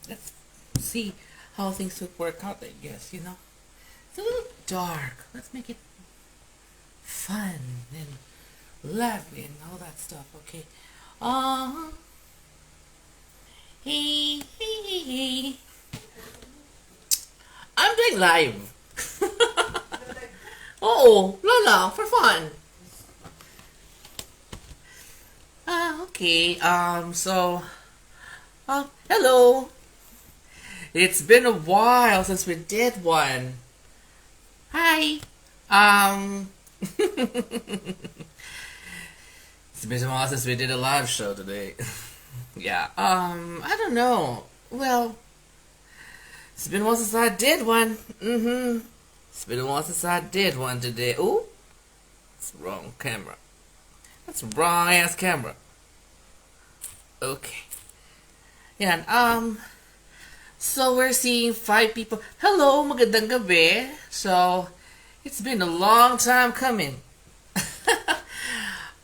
let's see how things would work out, I guess, It's a little dark. Let's make it fun and lively and all that stuff, okay? Uh, hey. I'm doing live. Oh, Lola, for fun. Okay, hello. It's been a while since we did one. Hi. Um, it's been a while since we did a live show today. Yeah, I don't know. Well, it's been a while since I did one. It's been a while since I did one today. Ooh, it's the wrong camera. That's the wrong ass camera. Okay. Yan, so we're seeing 5 people. Hello, magandang gabi. So, it's been a long time coming.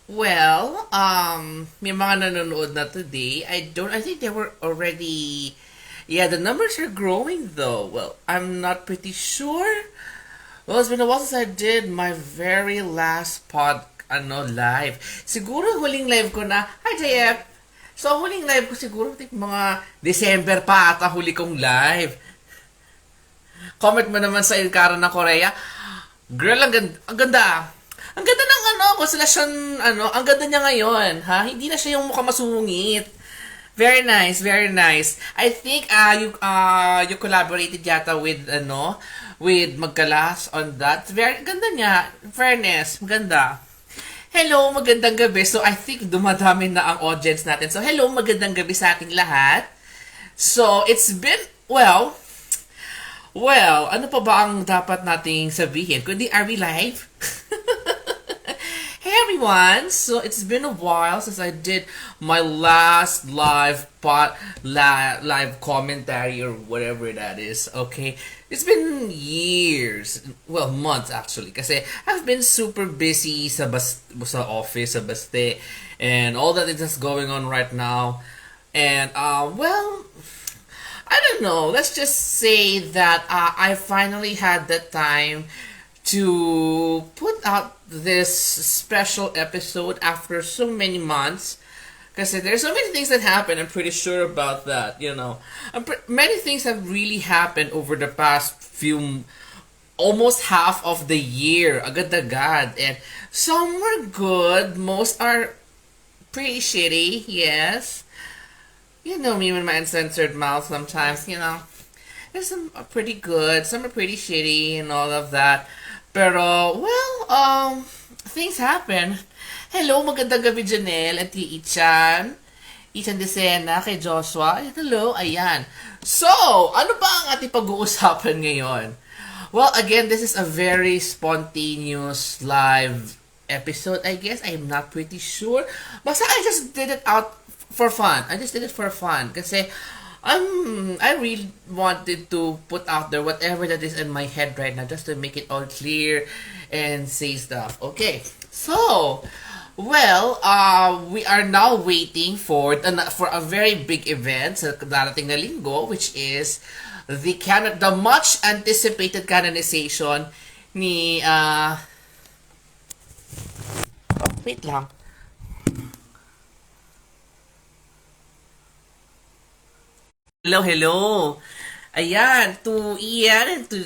Well, may mga nanonood na today. I think they were already, yeah, the numbers are growing though. Well, I'm not pretty sure. Well, it's been a while since I did my very last live. Siguro huling live ko na, hi JF! So, huling live ko siguro, mga December pa ata huli kong live. Comment mo naman sa Ilkaran ng Korea. Girl, ang ganda. Ang ganda. Ang ganda ng konstelasyon, ang ganda niya ngayon, ha? Hindi na siya yung mukha masungit. Very nice, very nice. I think you collaborated yata with Magkalas on that. Very ganda niya. Fairness, maganda. Hello, magandang gabi. So I think dumadami na ang audience natin. So hello, magandang gabi sa ating lahat. So it's been ano pa ba ang dapat nating sabihin? Kundi are we live? Hey everyone! So it's been a while since I did my last live live commentary or whatever that is. Okay, it's been years, well months actually, kasi I've been super busy sa office sa Baste and all that is just going on right now. And I don't know. Let's just say that I finally had the time to put out this special episode after so many months. Because there's so many things that happened. I'm pretty sure about that. Many things have really happened over the past almost half of the year. Agad-agad. And some were good. Most are pretty shitty. Yes. You know me with my uncensored mouth sometimes. There's some are pretty good. Some are pretty shitty and all of that. Pero, things happen. Hello, magandang gabi, Janelle at Ichan. Ichan Desena kay Joshua. Hello, ayan. So, ano ba ang ating pag-uusapan ngayon? Well, again, this is a very spontaneous live episode, I guess. I'm not pretty sure. Basta I just did it out for fun. I just did it for fun. Kasi, I really wanted to put out there whatever that is in my head right now just to make it all clear and say stuff. Okay, so we are now waiting for a very big event sa darating na linggo, which is the much anticipated canonization ni wait lang. Hello. Ayan, to Ian and to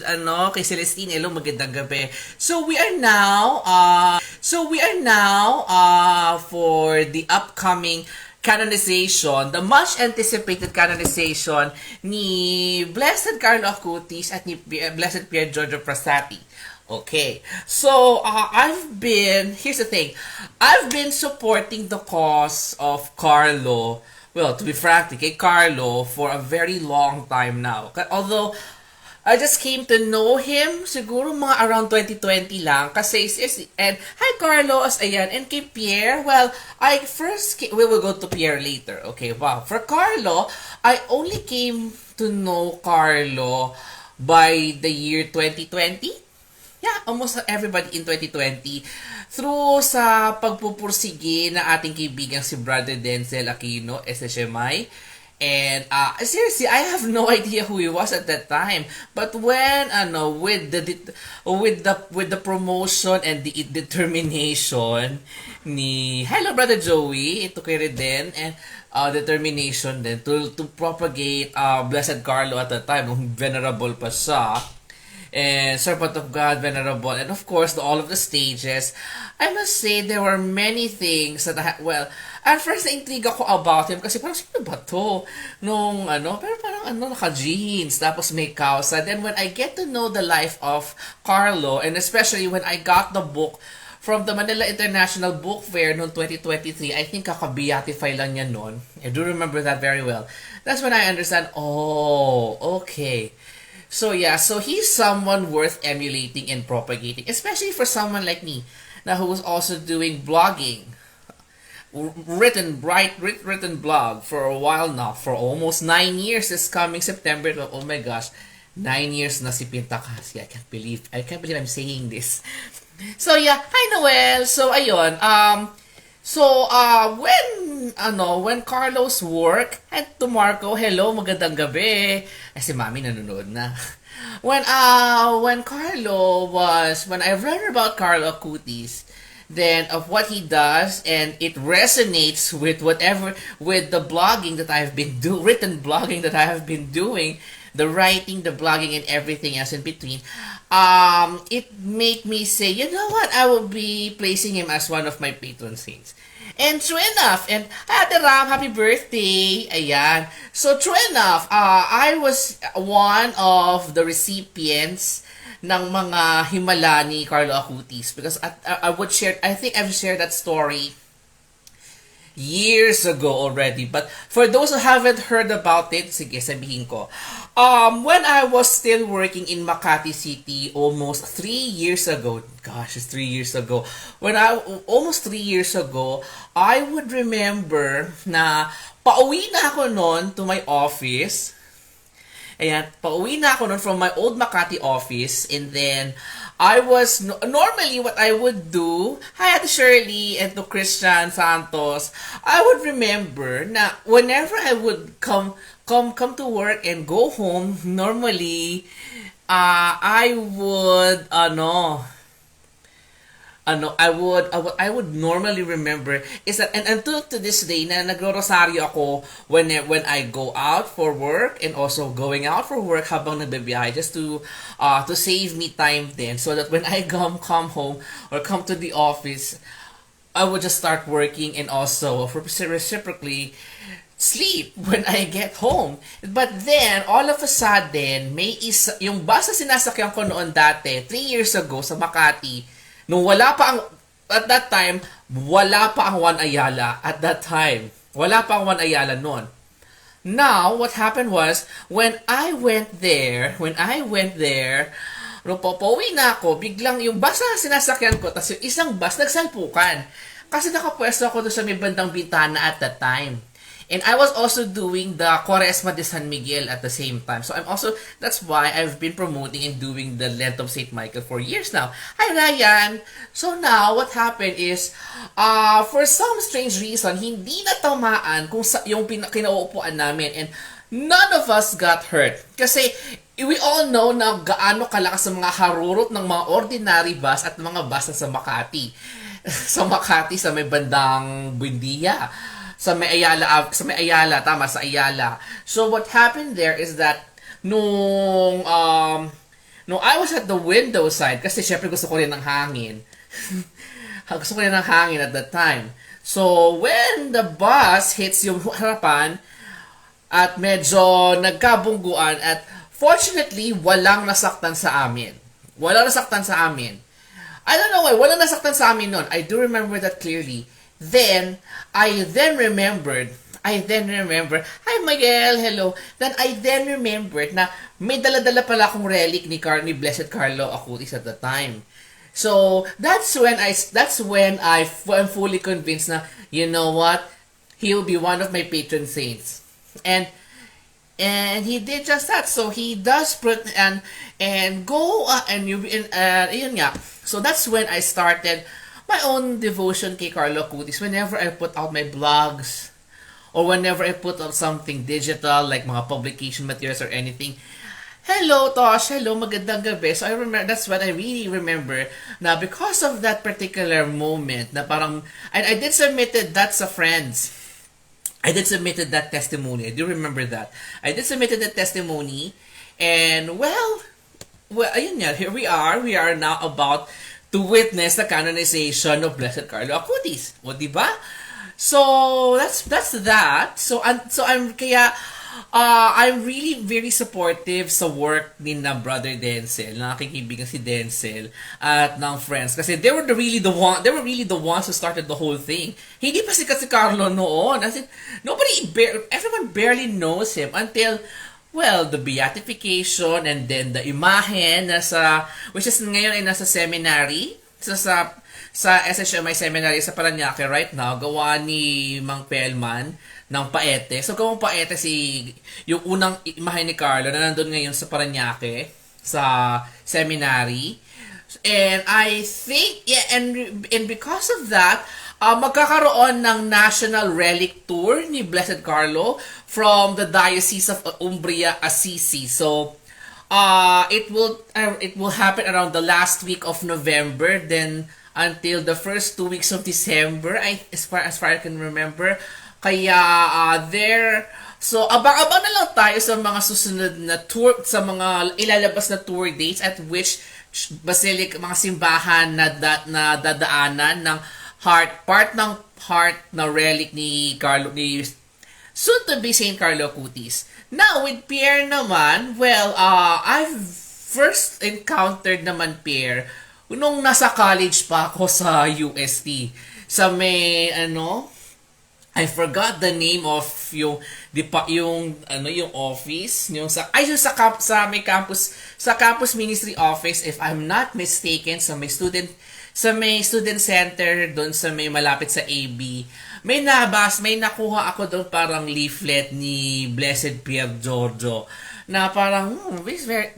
kay Celestine, hello, magandang gabi. So we are now for the upcoming canonization, the much anticipated canonization ni Blessed Carlo Acutis at ni Blessed Pier Giorgio Frassati. Okay. So, here's the thing. I've been supporting the cause of Carlo, well, to be frank, kay Carlo for a very long time now. Although, I just came to know him siguro mga around 2020 lang. Kasi, and hi Carlos, ayan. And kay Pierre, well, we will go to Pierre later. Okay, wow. For Carlo, I only came to know Carlo by the year 2020. Yeah, almost everybody in 2020 through sa pagpupursige na ating kaibigang si Brother Denzel Aquino, SSMI. And seriously, I have no idea who he was at that time. But when with the promotion and the determination ni Hello Brother Joey, ito kay Reden, and determination din to propagate Blessed Carlo at that time, nung venerable pa siya, and Servant of God, Venerable, and of course, all of the stages. I must say, there were many things that at first, na-intrigue ako about him kasi parang, sino ba to? Pero parang naka-jeans, tapos may kausa. Then when I get to know the life of Carlo, and especially when I got the book from the Manila International Book Fair noong 2023, I think kaka-beatify lang niya noon. I do remember that very well. That's when I understand, oh, okay. So yeah, so he's someone worth emulating and propagating, especially for someone like me, now who was also doing blogging, written blog for a while now, for almost 9 years. This coming September, oh my gosh, 9 years na si Pinta kasi. I can't believe I'm saying this. So yeah, hi Noel. So ayun, when Carlos work, and to Marco, hello, magandang gabi. Ay, si Mami nanonood na. When I read about Carlo Acutis, then of what he does, and it resonates with the blogging that I've been written blogging that I have been doing, the writing, the blogging, and everything else in between. It made me say, you know what, I will be placing him as one of my patron saints. And true enough, and Ate Ram, happy birthday! Ayan. So true enough, I was one of the recipients ng mga himala ni Carlo Acutis, because I think I've shared that story years ago already. But for those who haven't heard about it, sige, sabihin ko. When I was still working in Makati City almost 3 years ago, gosh, it's 3 years ago. Almost 3 years ago, I would remember na pauwi na ako noon to my office. Ayan, pauwi na ako noon from my old Makati office, and then I was, normally what I would do, hi to Shirley and to Christian Santos, I would remember na whenever I would come to work and go home, normally, I would, I would normally remember is that, and until to this day, na nagro-rosaryo ako when I go out for work, and also going out for work habang nagbibiyahe, just to save me time then, so that when I come home or come to the office, I would just start working, and also reciprocally sleep when I get home. But then, all of a sudden, yung bus na sinasakyan ko noon dati, 3 years ago sa Makati, nung at that time, wala pa ang Juan Ayala at that time. Wala pa ang Juan Ayala noon. Now, what happened was, when I went there, nung pauwi na ako, biglang yung bus na sinasakyan ko, tapos yung isang bus, nagsalpukan. Kasi nakapwesto ako doon sa may bandang bintana at that time. And I was also doing the Quaresma de San Miguel at the same time. So that's why I've been promoting and doing the Lent of St. Michael for years now. Hi, Ryan! So now, what happened is, for some strange reason, hindi natamaan kung yung kinauupuan namin. And none of us got hurt. Kasi, we all know na gaano kalakas ang mga harurot ng mga ordinary bus at mga bus na sa Makati. Sa Makati, sa may bandang Buendia. Sa may Ayala, tama, sa Ayala. So what happened there is that nung I was at the window side, kasi syempre gusto ko rin ng hangin. Gusto ko rin ng hangin at that time. So when the bus hits yung harapan at medyo nagkabungguan, at fortunately walang nasaktan sa amin. I don't know why, walang nasaktan sa amin noon. I do remember that clearly. Then, I remembered, hi Miguel, hello. Then I remembered na may dala-dala pala akong relic ni Blessed Carlo Acutis at the time. So, that's when I'm fully convinced na, you know what, he'll be one of my patron saints. And he did just that. So he does yun nga. So that's when I started my own devotion kay Carlo Acutis. Whenever I put out my blogs, or whenever I put up something digital like mga publication materials or anything, hello, Tosh. Hello, magandang gabi. So I remember, that's what I really remember. Na because of that particular moment, na parang, I did submitted that sa friends. I did submitted that testimony. I do remember that. I did submitted that testimony. And well, ayun yan. Here we are. We are now about to witness the canonization of Blessed Carlo Acutis. O, diba? So, that's that. So I'm really very supportive sa work ni na Brother Denzel, na aking kaibigan si Denzel, at ng friends. Kasi they were really the ones who started the whole thing. Hindi pa sikat si Carlo noon. As in, everyone barely knows him until, well, the beatification and then the imahen which is ngayon ay nasa seminary, sa SHMI Seminary sa Paranaque right now, gawa ni Mang Pelman ng Paete. So, gawang Paete yung unang imahe ni Carlo na nandun ngayon sa Paranaque, sa seminary. And I think, yeah, and because of that, magkakaroon ng National Relic Tour ni Blessed Carlo from the Diocese of Umbria, Assisi. So, it will happen around the last week of November, then until the first 2 weeks of December, as far I can remember. Kaya so abang-abang na lang tayo sa mga susunod na tour, sa mga ilalabas na tour dates at which mga simbahan na dadaanan ng part na relic ni Carlo, ni soon to be Saint Carlo Acutis. Now with Pierre naman, well, I've first encountered naman Pierre nung nasa college pa ako sa UST. Sa may I forgot the name of yung office, yung sa may campus ministry office, if I'm not mistaken, sa may student center doon sa may malapit sa AB. May nakuha ako doon parang leaflet ni Blessed Pierre Giorgio na parang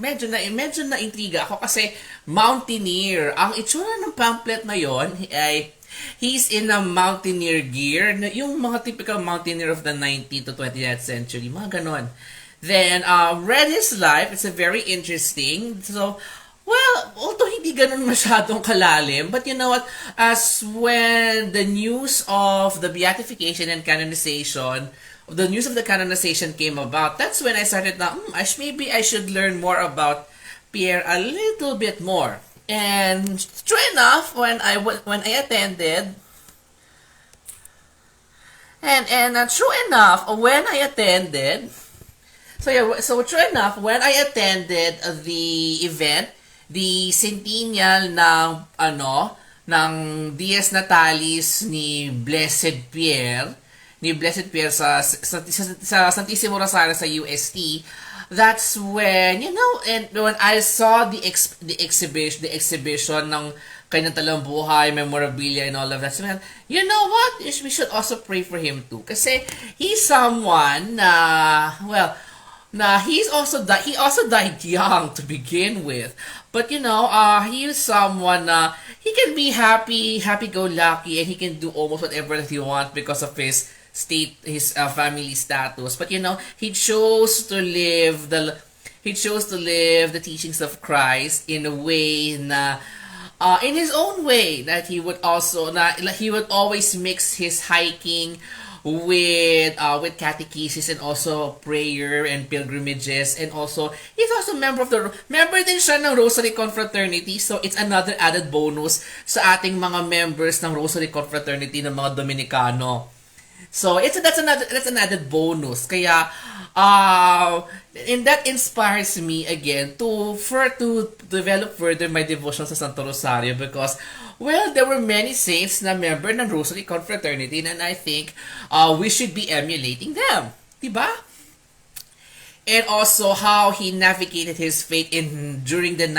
medyo na intriga ako kasi mountaineer. Ang itsura ng pamphlet na yon ay he's in a mountaineer gear, yung mga typical mountaineer of the 19th to 20th century, mga ganon. Then, read his life. It's a very interesting. So, well, although hindi ganon masyadong kalalim, but you know what, as when the news of the beatification and canonization, the news of the canonization came about, that's when I started na, maybe I should learn more about Pierre a little bit more. And true enough, when I attended, true enough, when I attended, true enough, when I attended the event, the centennial ng Dies Natalis ni Blessed Pierre sa Santissimo Rosario sa UST, that's when, and when I saw the exhibition ng kanyang talambuhay, memorabilia, and all of that, so, you know what? We should also pray for him too. Kasi he's someone he also died young to begin with. But he is someone he can be happy-go-lucky, and he can do almost whatever that he wants because of his family status. But he chose to live the teachings of Christ in a way na in his own way, that he would always mix his hiking with catechesis and also prayer and pilgrimages, and also he's also member din siya ng Rosary Confraternity, so it's another added bonus sa ating mga members ng Rosary Confraternity ng mga Dominicano. So that's an added bonus. Kaya and that inspires me again to develop further my devotion sa Santo Rosario, because there were many saints na member ng Rosary Confraternity, and I think we should be emulating them, diba? And also how he navigated his faith during the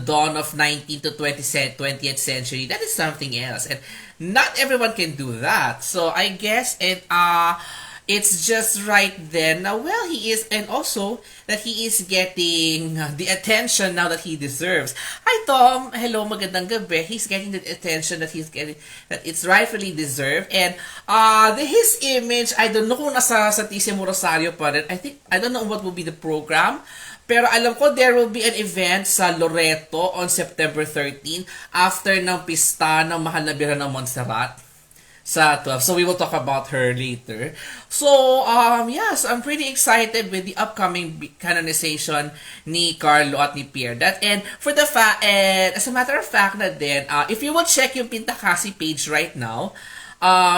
dawn of 19th to 20th century. That is something else, and not everyone can do that. So I guess it's just right then now, well, he is, and also that he is getting the attention now that he deserves. Hi Tom, hello, magandang gabi. He's getting the attention that he's getting, that it's rightfully deserved. And his image, I don't know kung nasa sa Tissimo Rosario pa rin. I don't know what will be the program, pero alam ko there will be an event sa Loreto on September 13 after ng pista ng Mahal na Birhen ng Montserrat sa 12. So we will talk about her later. So yes, I'm pretty excited with the upcoming canonization ni Carlo at ni Pierre. That, and for the and as a matter of fact na din, if you will check yung Pintakasi page right now,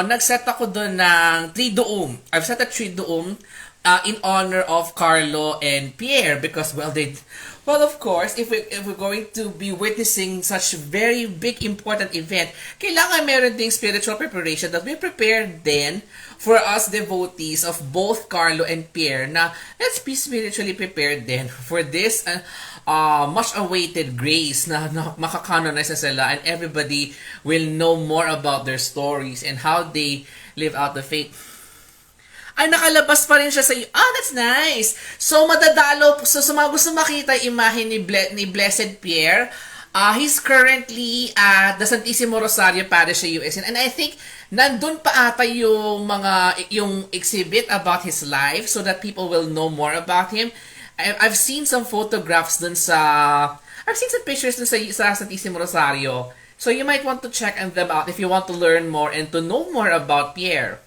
nag-set ako doon ng Triduum. I've set a Triduum in honor of Carlo and Pierre because, well, of course, if we're going to be witnessing such very big, important event, kailangan meron ding spiritual preparation that we prepare then for us devotees of both Carlo and Pierre na let's be spiritually prepared then for this much awaited grace na makakanonize na sila, and everybody will know more about their stories and how they live out the faith. Ay, nakalabas pa rin siya sa iyo. That's nice. So, madadalo. So, sa mga gusto makita yung imahe ni Blessed Pierre, he's currently at the Santissimo Rosario Parish sa US. And I think, nandun pa ata yung exhibit about his life so that people will know more about him. I've seen some photographs dun I've seen some pictures dun sa Santissimo Rosario. So, you might want to check them out if you want to learn more and to know more about Pierre.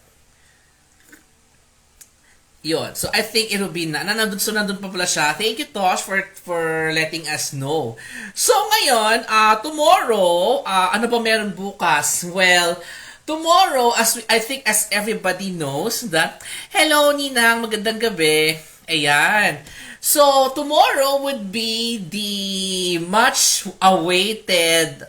Yun. So, I think it'll be nandun pa pala siya. Thank you, Tosh, for letting us know. So, ngayon, tomorrow, ano ba meron bukas? Well, tomorrow, I think as everybody knows that, hello, Ninang, magandang gabi. Ayan. So, tomorrow would be the much-awaited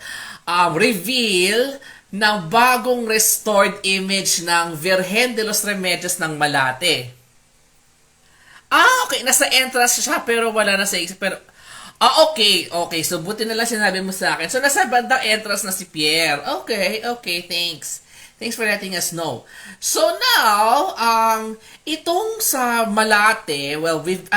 reveal ng bagong restored image ng Virgen de los Remedios ng Malate. Okay. Nasa entrance siya, pero wala na sa exit. Pero, okay. So, buti na lang sinabi mo sa akin. So, nasa bandang entrance na si Pierre. Okay. Thanks. Thanks for letting us know. So, now, itong sa Malate, well, we've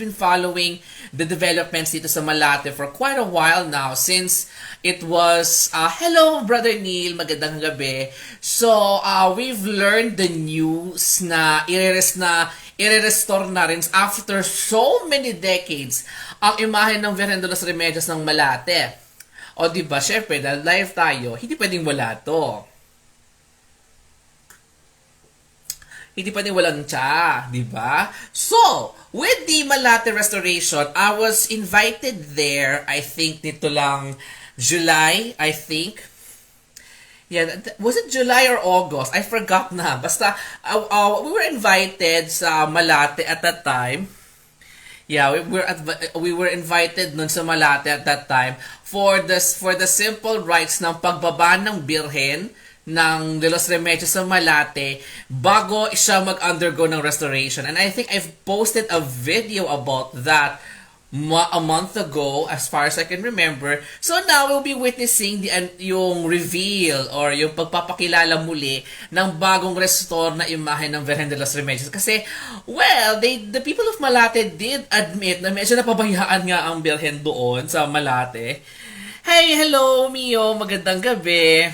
been following the developments dito sa Malate for quite a while now since it was, hello, Brother Neil, magandang gabi. So, we've learned the news na i-restore na rin after so many decades ang imahe ng Virgen de los Remedios ng Malate. O diba, syempre, dahil live tayo, hindi pwedeng wala to. Hindi pwedeng walang tsa, diba? So, with the Malate restoration, I was invited there, I think, nito lang July, I think. Yeah, was it July or August? I forgot na. Basta, we were invited sa Malate at that time. Yeah, we were invited nun sa Malate at that time for the simple rites ng pagbaba ng Birhen ng De Los Remedios sa Malate bago siya mag-undergo ng restoration. And I think I've posted a video about that a month ago, as far as I can remember. So now we'll be witnessing yung reveal or yung pagpapakilala muli ng bagong restore na imahe ng Virgen de los Remedios. Kasi, well, the people of Malate did admit na medyo napabayaan nga ang Birhen doon sa Malate. Hey, hello, Mio. Magandang gabi.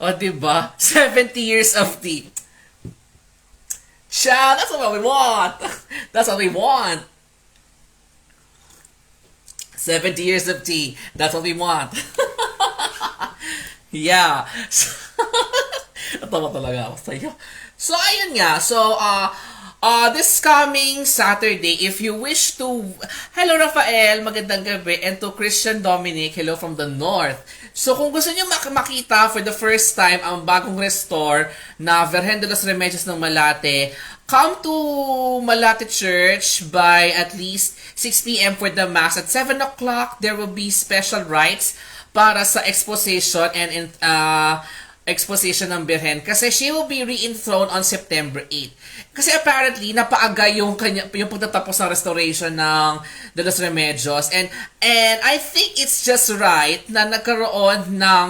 O, diba? 70 years of tea. Ciao, that's what we want. That's what we want. 70 years of tea. That's what we want. Yeah. Natawa talaga ako sa'yo. So, ayun nga. So, this coming Saturday, if you wish to... Hello, Rafael. Magandang gabi. And to Christian Dominic. Hello from the North. So, kung gusto nyo makita for the first time ang bagong restore na Virgen de los Remedios ng Malate, come to Malate Church by at least 6 p.m. for the Mass. At 7 o'clock, there will be special rites para sa exposition and exposition ng Birhen. Kasi she will be re-enthroned on September 8. Kasi apparently, napaaga yung pagtatapos ng restoration ng De Los Remedios. And I think it's just right na nagkaroon ng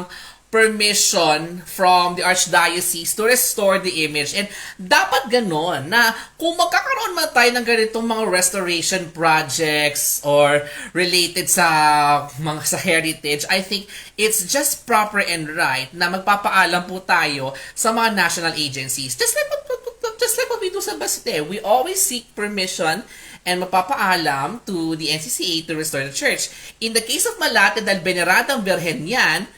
permission from the Archdiocese to restore the image. And dapat ganon na kung magkakaroon man tayo ng ganitong mga restoration projects or related sa mga sa heritage, I think it's just proper and right na magpapaalam po tayo sa mga national agencies. Just like what we do sa Baste. We always seek permission and magpapaalam to the NCCA to restore the church. In the case of Malate, dahil veneradang birhen yan,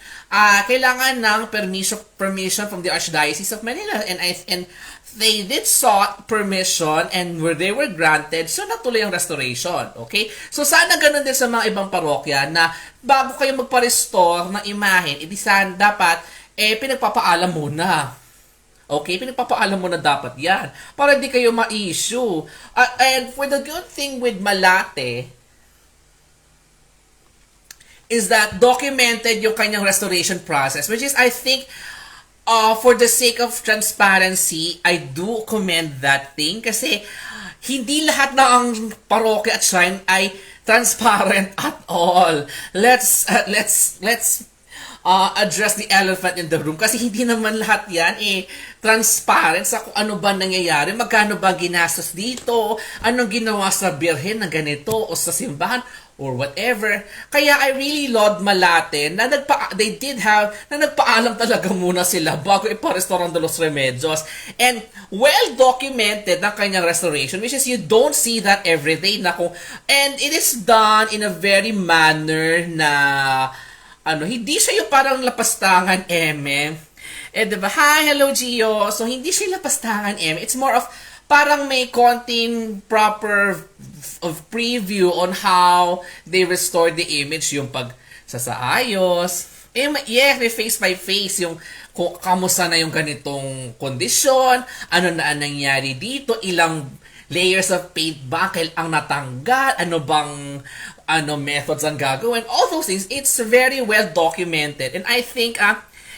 kailangan ng permission from the Archdiocese of Manila, and they did sought permission and where they were granted, so natuloy ang restoration. Okay? So sana ganun din sa mga ibang parokya na bago kayo magpa-restore ng imahen, dapat pinagpapaalam muna. Okay? Pinagpapaalam mo na dapat yan para hindi kayo ma-issue. And for the good thing with Malate is that documented yung kanyang restoration process, which is, I think, for the sake of transparency, I do commend that thing kasi hindi lahat na ang parokya at shrine ay transparent at all. Let's address the elephant in the room kasi hindi naman lahat yan transparent sa kung ano ba nangyayari, magkano ba ginastos dito, anong ginawa sa birhen na ganito o sa simbahan or whatever. Kaya I really laud Malate na nagpaalam talaga muna sila bago ipa-restore ang Los Remedios. And well documented ng kanyang restoration, which is you don't see that every day and it is done in a very manner na hindi siya yung parang lapastangan diba? Hi, hello Gio. So hindi siya lapastangan it's more of parang may konting proper of preview on how they restore the image, yung pagsasaayos. Yes, may face by face yung kung kamusta na yung ganitong kondisyon, ano na ang nangyari dito, ilang layers of paint ba ang natanggal, ano bang methods ang gagawin, all those things. It's very well documented. And I think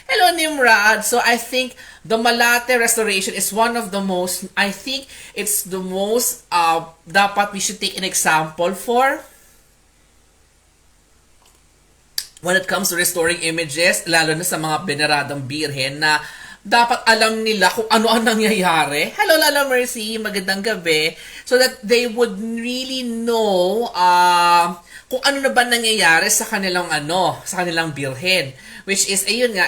hello, Nimrod. So I think the Malate restoration is one of the most, I think it's the most, dapat we should take an example for when it comes to restoring images, lalo na sa mga veneradang birhen na dapat alam nila kung ano ang nangyayari. Hello, Lala Mercy. Magandang gabi. So that they would really know kung ano na ba nangyayari sa kanilang sa kanilang birhen. Which is, ayun nga,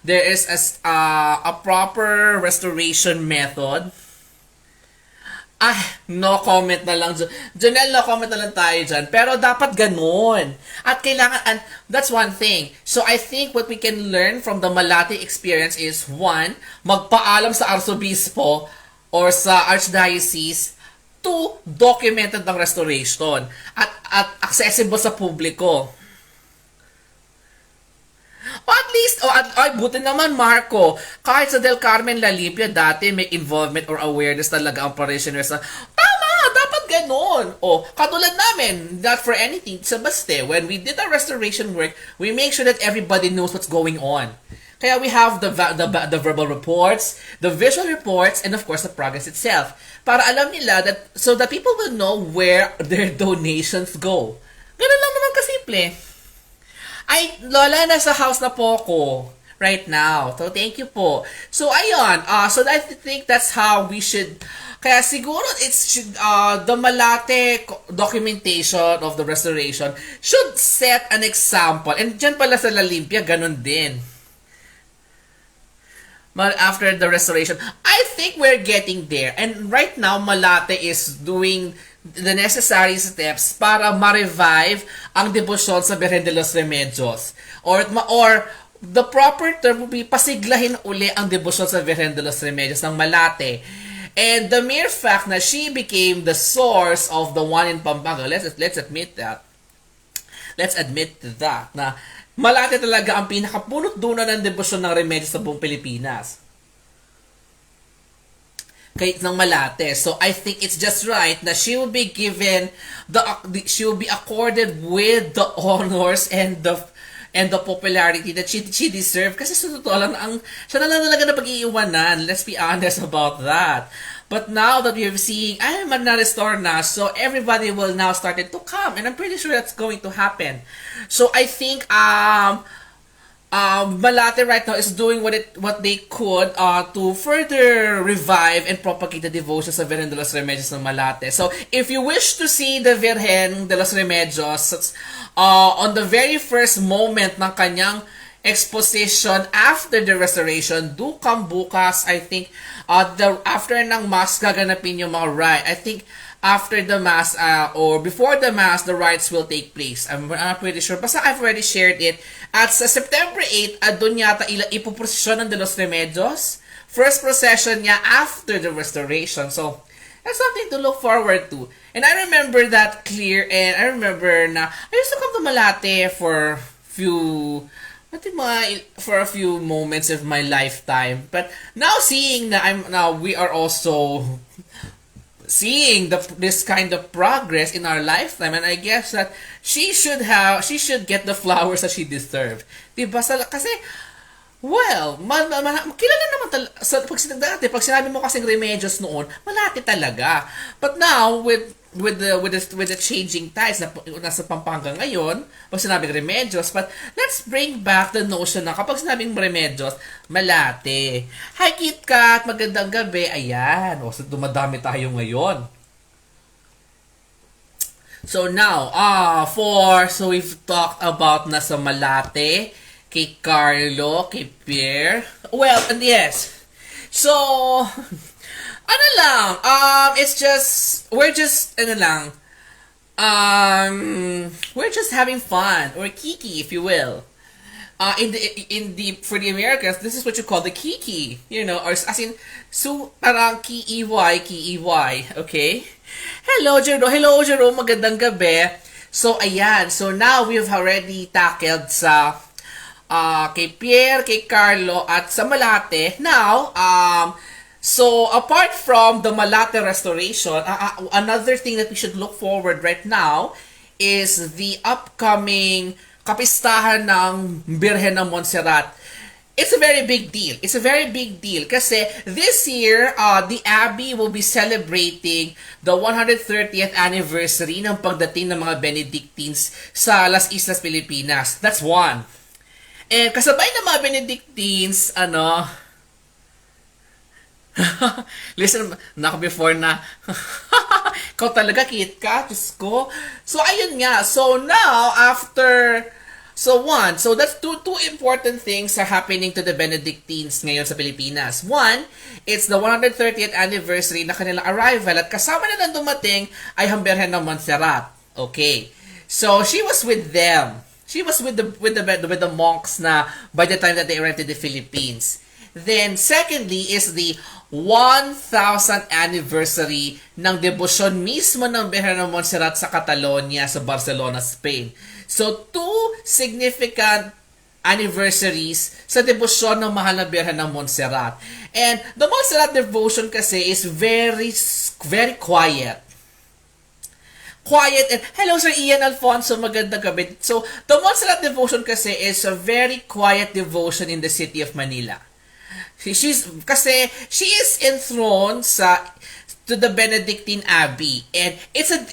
there is a proper restoration method. No comment na lang. Janelle, no comment na lang tayo dyan. Pero dapat ganun. At kailangan, and that's one thing. So I think what we can learn from the Malate experience is, one, magpaalam sa arsobispo or sa archdiocese to documented ng restoration at accessible sa publiko. O at least, buti naman Marco, kahit sa Del Carmen La Limpia dati may involvement or awareness talaga ang parishioners na, tama, dapat ganon. Katulad namin, not for anything, sa Baste, when we did our restoration work, we make sure that everybody knows what's going on. Kaya we have the verbal reports, the visual reports, and of course the progress itself. Para alam nila that, so that people will know where their donations go. Ganun lang naman kasimple. Lola, nasa house na po ako right now. So, thank you po. So, ayun. So, I think that's how we should, kaya siguro the Malate documentation of the restoration should set an example. And dyan pala sa La Limpia, ganun din. After the restoration, I think we're getting there. And right now, Malate is doing the necessary steps para ma-revive ang debosyon sa Virgen de los Remedios. Or the proper term would be pasiglahin uli ang debosyon sa Virgen de los Remedios ng Malate. And the mere fact na she became the source of the one in Pampanga, let's admit that. Let's admit that na Malate talaga ang pinakapunot dulo ng debosyon ng Remedios sa buong Pilipinas. Ng Malate. So I think it's just right na she will be given she will be accorded with the honors and the popularity that she deserves. Kasi sa totoo lang, siya na lang talaga na pag-iiwanan. Let's be honest about that. But now that we're seeing, mag-na-restore na, so everybody will now started to come. And I'm pretty sure that's going to happen. So I think, Malate right now is doing what they could to further revive and propagate the devotions of Virgen de los Remedios ng Malate. So, if you wish to see the Virgen de los Remedios, on the very first moment ng kanyang exposition after the restoration, do come bukas. I think after ng Mass gaganapin yung mga rite. I think after the Mass or before the Mass, the rites will take place. I'm not pretty sure. Basta I've already shared it. At sa September 8, doon yata ipoprosesyon ng De Los Remedios. First procession niya after the restoration. So, that's something to look forward to. And I remember that clear, and I remember na I used to come to Malate for a few moments of my lifetime. But now seeing that we are also seeing this kind of progress in our lifetime, and I guess that she should get the flowers that she deserved. Diba? Kasi, well, kilala naman pag sinabi mo kasing Remedios noon, Malate talaga. But now, with the changing tides na nasa Pampanga ngayon, pag sinabing Remedios, but let's bring back the notion na kapag sinabing Remedios, Malate. Hi KitKat, magandang gabi. Ayan, so dumadami tayo ngayon. So now, so we've talked about nasa Malate, kay Carlo, kay Pierre. Well, and yes. So, ano lang, we're just having fun, or kiki, if you will. For the Americans, this is what you call the kiki, or as in, so, parang ki-EY, okay? Hello, Jerome, magandang gabi. So, ayan, so now we've already tackled sa, kay Pierre, kay Carlo, at sa Malate. Now, so, apart from the Malate restoration, another thing that we should look forward right now is the upcoming kapistahan ng Birhen ng Montserrat. It's a very big deal. Kasi this year, the Abbey will be celebrating the 130th anniversary ng pagdating ng mga Benedictines sa Las Islas Pilipinas. That's one. And kasabay ng mga Benedictines, listen, before na, ikaw talaga, KitKat, Diyos ko. So, ayun nga. So, now, so that's two important things are happening to the Benedictines ngayon sa Pilipinas. One, it's the 130th anniversary na kanilang arrival at kasama na lang dumating ay ang Birhen ng Montserrat. Okay. So, she was with them. She was with the monks na by the time that they arrived in the Philippines. Then, secondly, is the 1,000th anniversary ng debosyon mismo ng Birhen ng Montserrat sa Catalonia, sa Barcelona, Spain. So, two significant anniversaries sa debosyon ng mahal na Birhen ng Montserrat. And the Montserrat devotion kasi is very, very quiet. And hello Sir Ian Alfonso, magandang gabi. So, the Montserrat devotion kasi is a very quiet devotion in the city of Manila. She is enthroned to the Benedictine Abbey, and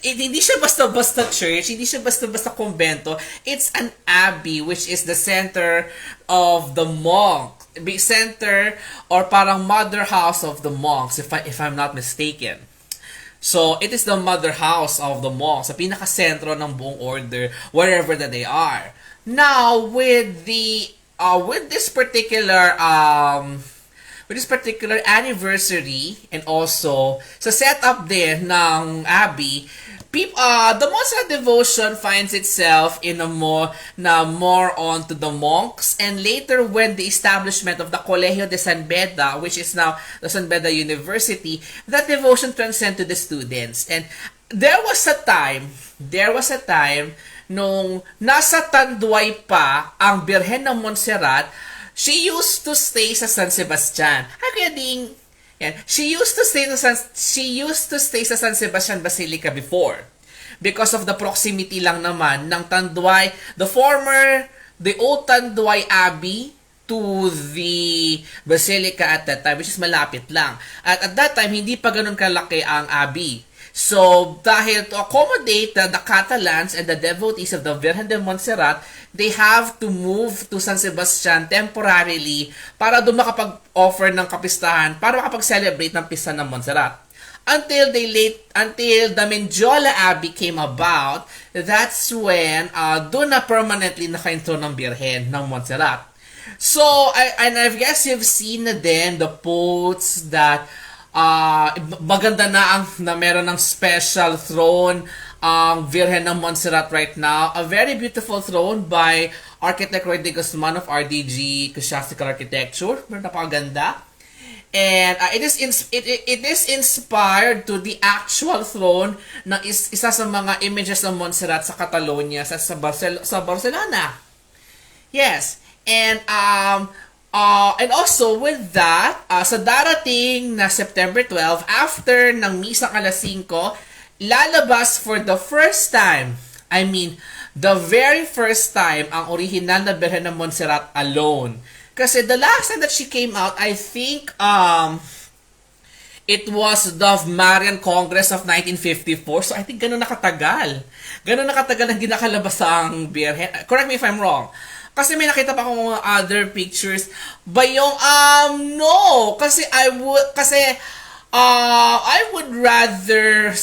hindi siya basta-basta church, hindi siya basta-basta kumbento. It's an abbey which is the center of the monk, center or parang mother house of the monks, if I'm not mistaken. So it is the mother house of the monks, sa pinaka-sentro ng buong order, wherever that they are. Now with this particular anniversary, and also sa setup din ng Abbey, the Montserrat devotion finds itself in more on to the monks, and later when the establishment of the Colegio de San Beda, which is now the San Beda University, that devotion transcend to the students. And there was a time nung nasa Tanduay pa ang Birhen ng Montserrat. She used to stay sa San Sebastian. She used to stay sa San Sebastian Basilica before, because of the proximity lang naman ng Tanduay, the old Tanduay Abbey to the Basilica at that time, which is malapit lang. At that time, hindi pa ganun kalaki ang Abbey. So, dahil to accommodate the Catalans and the devotees of the Virgen de Montserrat, they have to move to San Sebastian temporarily para doon makapag-offer ng kapistahan para makapag-celebrate ng pista ng Montserrat. Until the Mendiola Abbey came about, that's when doon na permanently nakaintro ng Birhen ng Montserrat. So, and I guess you've seen na din the posts that maganda na meron ng special throne ang Virgen ng Montserrat right now. A very beautiful throne by architect Roy de Guzman of RDG Ecclesiastical Architecture. Napakaganda. And it is inspired to the actual throne ng isa sa mga images ng Montserrat sa Catalonia sa Barcelona. Yes. And also with that, sa darating na September 12, after ng Misang alas 5, lalabas for the first time, the very first time, ang original na Birhen ng Montserrat alone. Kasi the last time that she came out, I think, it was the Marian Congress of 1954. So, I think ganun nakatagal. Ganun nakatagal ang ginakalabas ang Birhen. Correct me if I'm wrong. Kasi may nakita pa akong mga other pictures. Ba yung, no. Kasi I would rather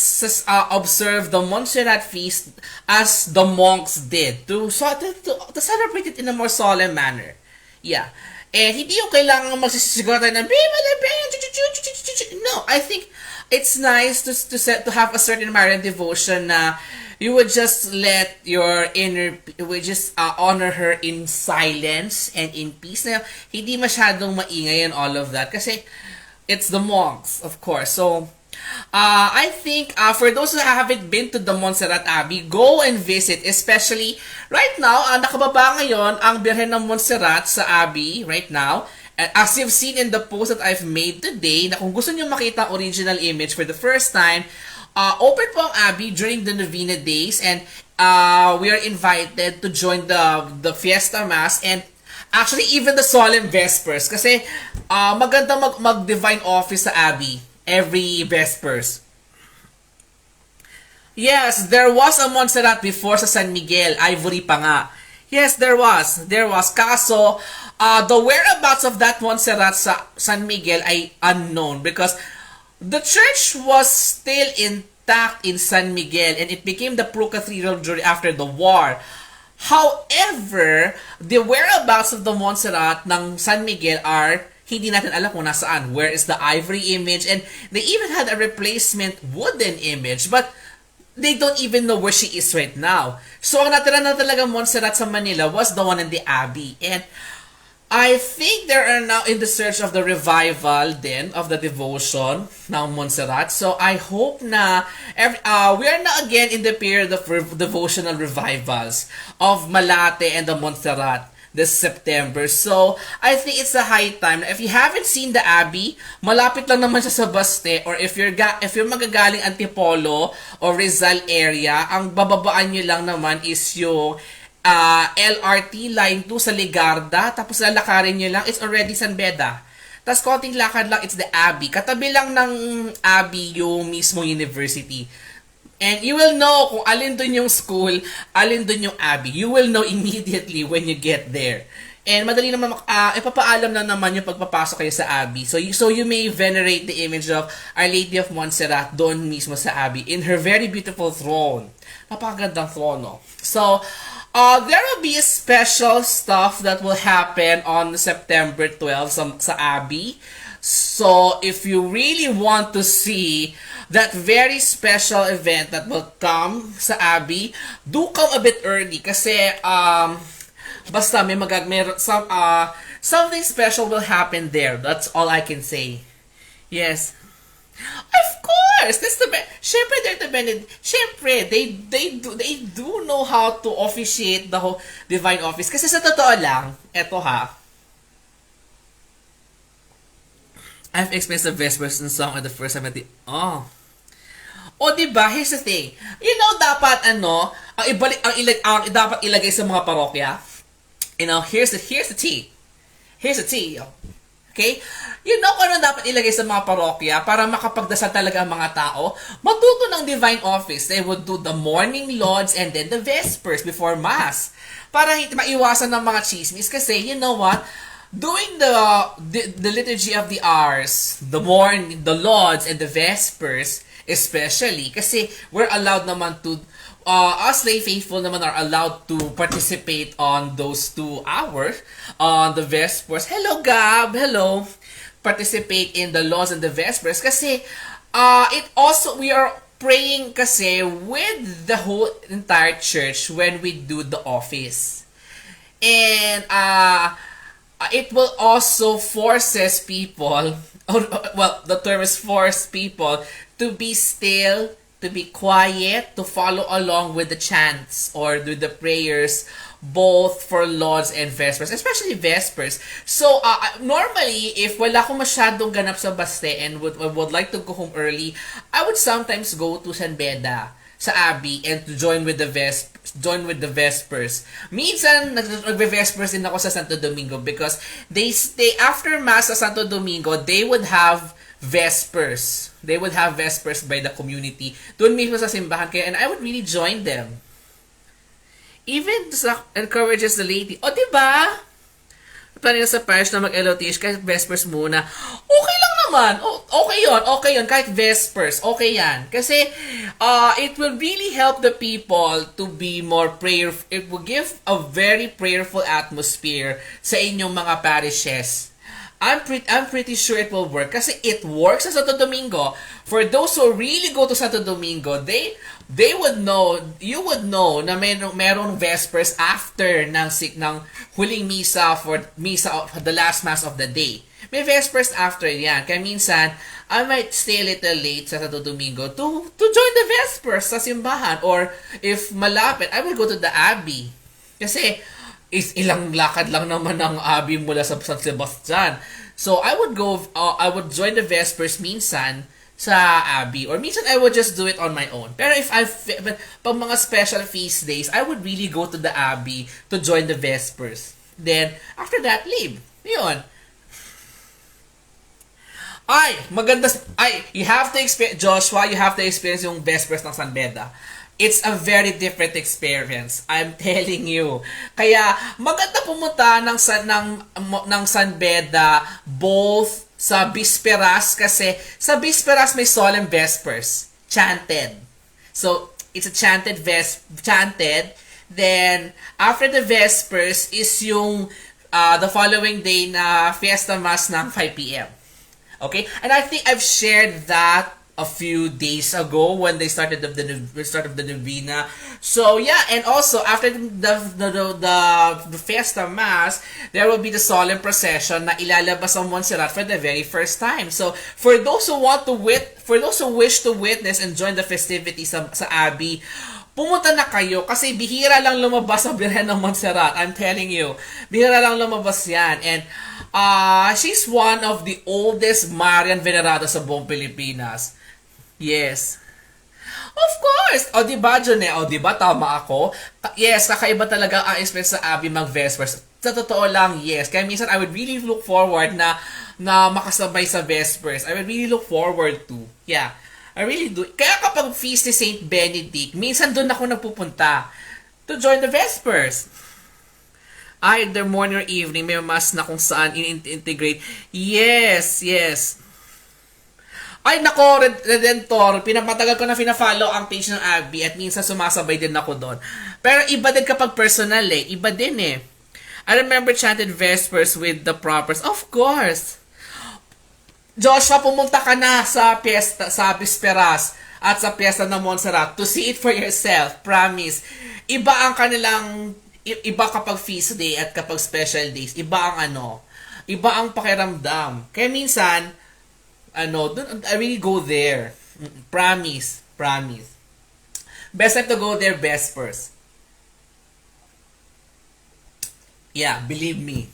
observe the Montserrat feast as the monks did to celebrate it in a more solemn manner. Yeah. And hindi yung kailangan magsisigaw tayo ng no, I think it's nice to have a certain Marian devotion na you would just let your honor her in silence and in peace. Na hindi masyadong maingay and all of that kasi it's the monks, of course. So, I think for those who haven't been to the Montserrat Abbey, go and visit. Especially right now, nakababa ngayon ang Birhen ng Montserrat sa Abbey right now. As you've seen in the post that I've made today, na kung gusto nyo makita ang original image for the first time, open po ang Abbey during the Novena days, and we are invited to join the Fiesta Mass and actually even the Solemn Vespers kasi maganda mag-divine office sa Abbey every Vespers. Yes, there was a Montserrat before sa San Miguel, Ivory pa nga. Yes, there was. Kaso, the whereabouts of that Montserrat sa San Miguel ay unknown because the church was still intact in San Miguel and it became the Pro Cathedral after the war. However, the whereabouts of the Montserrat ng San Miguel are hindi natin alam kung nasaan. Where is the ivory image? And they even had a replacement wooden image. But they don't even know where she is right now. So, ang natira na talaga Montserrat sa Manila was the one in the Abbey. And I think they are now in the search of the revival then of the devotion ng Montserrat. So, I hope na we are now again in the period of devotional revivals of Malate and the Montserrat this September. So, I think it's a high time. If you haven't seen the Abbey, malapit lang naman siya sa Baste, or if you're magagaling Antipolo or Rizal area, ang bababaan nyo lang naman is yung LRT line 2 sa Ligarda, tapos lalakarin nyo lang, it's already San Beda. Tapos konting lakad lang, it's the Abbey. Katabi lang ng Abbey yung mismo university. And you will know kung alin dun yung school, alin dun yung Abbey. You will know immediately when you get there. And madali naman, ipapaalam na naman yung pagpapasok kayo sa Abbey. So you may venerate the image of Our Lady of Montserrat doon mismo sa Abbey in her very beautiful throne. Napakagandang throne, no? So, there will be a special stuff that will happen on September 12 sa Abbey. So, if you really want to see that very special event that will come sa Abbey, do come a bit early kasi basta something special will happen there. That's all I can say. Yes. Of course, that's the syempre they're the Bennie. Syempre, they do know how to officiate the whole divine office. Kasi sa totoo lang, eto ha, I've experienced the Vespers song at the first time at the... O, diba? Here's the thing. You know, dapat, dapat ilagay sa mga parokya. You know, here's the tea. Here's the tea. Okay? You know kung ano dapat ilagay sa mga parokya para makapagdasal talaga ang mga tao? Matuto ng divine office. They would do the morning lauds and then the vespers before mass. Para maiwasan ng mga chismis. Kasi, you know what? Doing the liturgy of the hours, the morning, the lauds, and the vespers, especially, kasi we're allowed naman to us lay faithful naman are allowed to participate on those 2 hours on the Vespers. Hello, Gab. Hello. Participate in the laws and the Vespers kasi it also, we are praying kasi with the whole entire church when we do the office. And it will also forces people, well, the term is force people to be still, to be quiet, to follow along with the chants or with the prayers, both for Lauds and Vespers, especially Vespers. So, normally, if wala akong masyadong ganap sa Baste and would like to go home early, I would sometimes go to San Beda, sa Abbey, and to join with the Vespers. Minsan, nagve-Vespers din ako sa Santo Domingo because they stay, after Mass sa Santo Domingo, they would have Vespers. They would have Vespers by the community. Doon mismo sa simbahan kaya, and I would really join them. Even encourages the lady. O, diba? Paano sa parish na mag-LOTH kahit Vespers muna. Okay lang naman. Okay yun. Kahit Vespers, okay yan. Kasi, it will really help the people to be more prayerful. It will give a very prayerful atmosphere sa inyong mga parishes. I'm pretty sure it will work kasi it works sa Santo Domingo. For those who really go to Santo Domingo, they would know, you would know na merong Vespers after ng huling misa for the last mass of the day. May Vespers after yan. Kaya minsan, I might stay a little late sa Santo Domingo to join the Vespers sa simbahan. Or if malapit, I will go to the Abbey. Kasi, ilang lakad lang naman ng Abbey mula sa San Sebastian. So, I would join the Vespers minsan sa Abbey. Or minsan, I would just do it on my own. Pero pag mga special feast days, I would really go to the Abbey to join the Vespers. Then, after that, leave. Yun. Maganda. You have to experience, Joshua, you have to experience yung Vespers ng San Beda. It's a very different experience. I'm telling you. Kaya maganda pumunta ng San Beda both sa Bisperas kasi sa Bisperas may solemn Vespers chanted. So it's a chanted. Then after the Vespers is yung the following day na Fiesta Mass ng 5 p.m. Okay? And I think I've shared that a few days ago when they started the start of the novena. So yeah, and also after the Fiesta Mass, there will be the solemn procession na ilalabas ang Montserrat for the very first time. So for those who wish to witness and join the festivities sa Abbey, pumunta na kayo kasi bihira lang lumabas ang Birhen ng Montserrat. I'm telling you, bihira lang lumabas yan. And she's one of the oldest Marian Venerada sa buong Pilipinas. Yes. Of course! O diba, Jone? O diba, tama ako? Yes, kakaiba talaga ang experience sa Abbey mag-Vespers. Sa totoo lang, yes. Kaya minsan, I would really look forward na makasabay sa Vespers. I would really look forward to. Yeah. I really do. Kaya kapag feast ni Saint Benedict, minsan doon ako nagpupunta to join the Vespers. Either morning or evening, may mass na kung saan in-integrate. Yes. Ay, nako, Redentor, pinapatagal ko na fina-follow ang page ng Abbey at minsan sumasabay din ako doon. Pero iba din kapag personal Iba din I remember chanted Vespers with the propers. Of course. Joshua, pumunta ka na sa Fiesta, sa Bisperas at sa Fiesta ng Montserrat to see it for yourself. Promise. Iba ang kanilang, iba kapag feast day at kapag special days. Iba ang pakiramdam. Kaya minsan, I really go there. Promise. Best time to go there, Vespers. Yeah, believe me.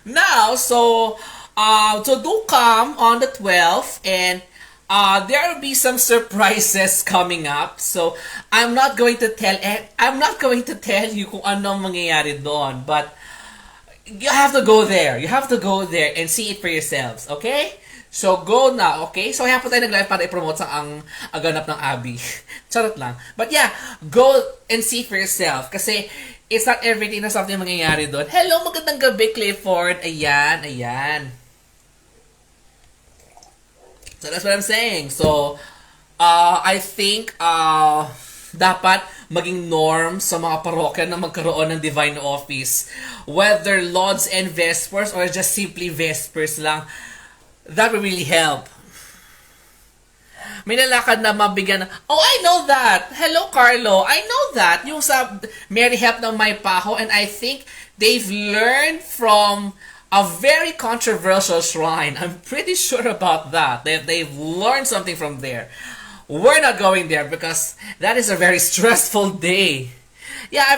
Now, so do come on the 12th, and there will be some surprises coming up. So I'm not going to tell you kung ano mangyayari doon, but You have to go there. You have to go there and see it for yourselves, okay? So, go na, okay? So, kaya po tayo nag-live para i-promote sa ang ganap ng Abby. Charot lang. But yeah, go and see for yourself. Kasi, it's not everything na something mangyayari doon. Hello, magandang gabi, Clifford. Ayan, ayan. So, that's what I'm saying. So, I think, dapat maging norm sa mga parokya na magkaroon ng divine office. Whether Lauds and Vespers or just simply Vespers lang, that will really help. May nalakad na mabigyan na, oh, I know that! Hello, Carlo! I know that! Yung sa Mary Help ng May Paho, and I think they've learned from a very controversial shrine. I'm pretty sure about that. They've learned something from there. We're not going there because that is a very stressful day. Yeah,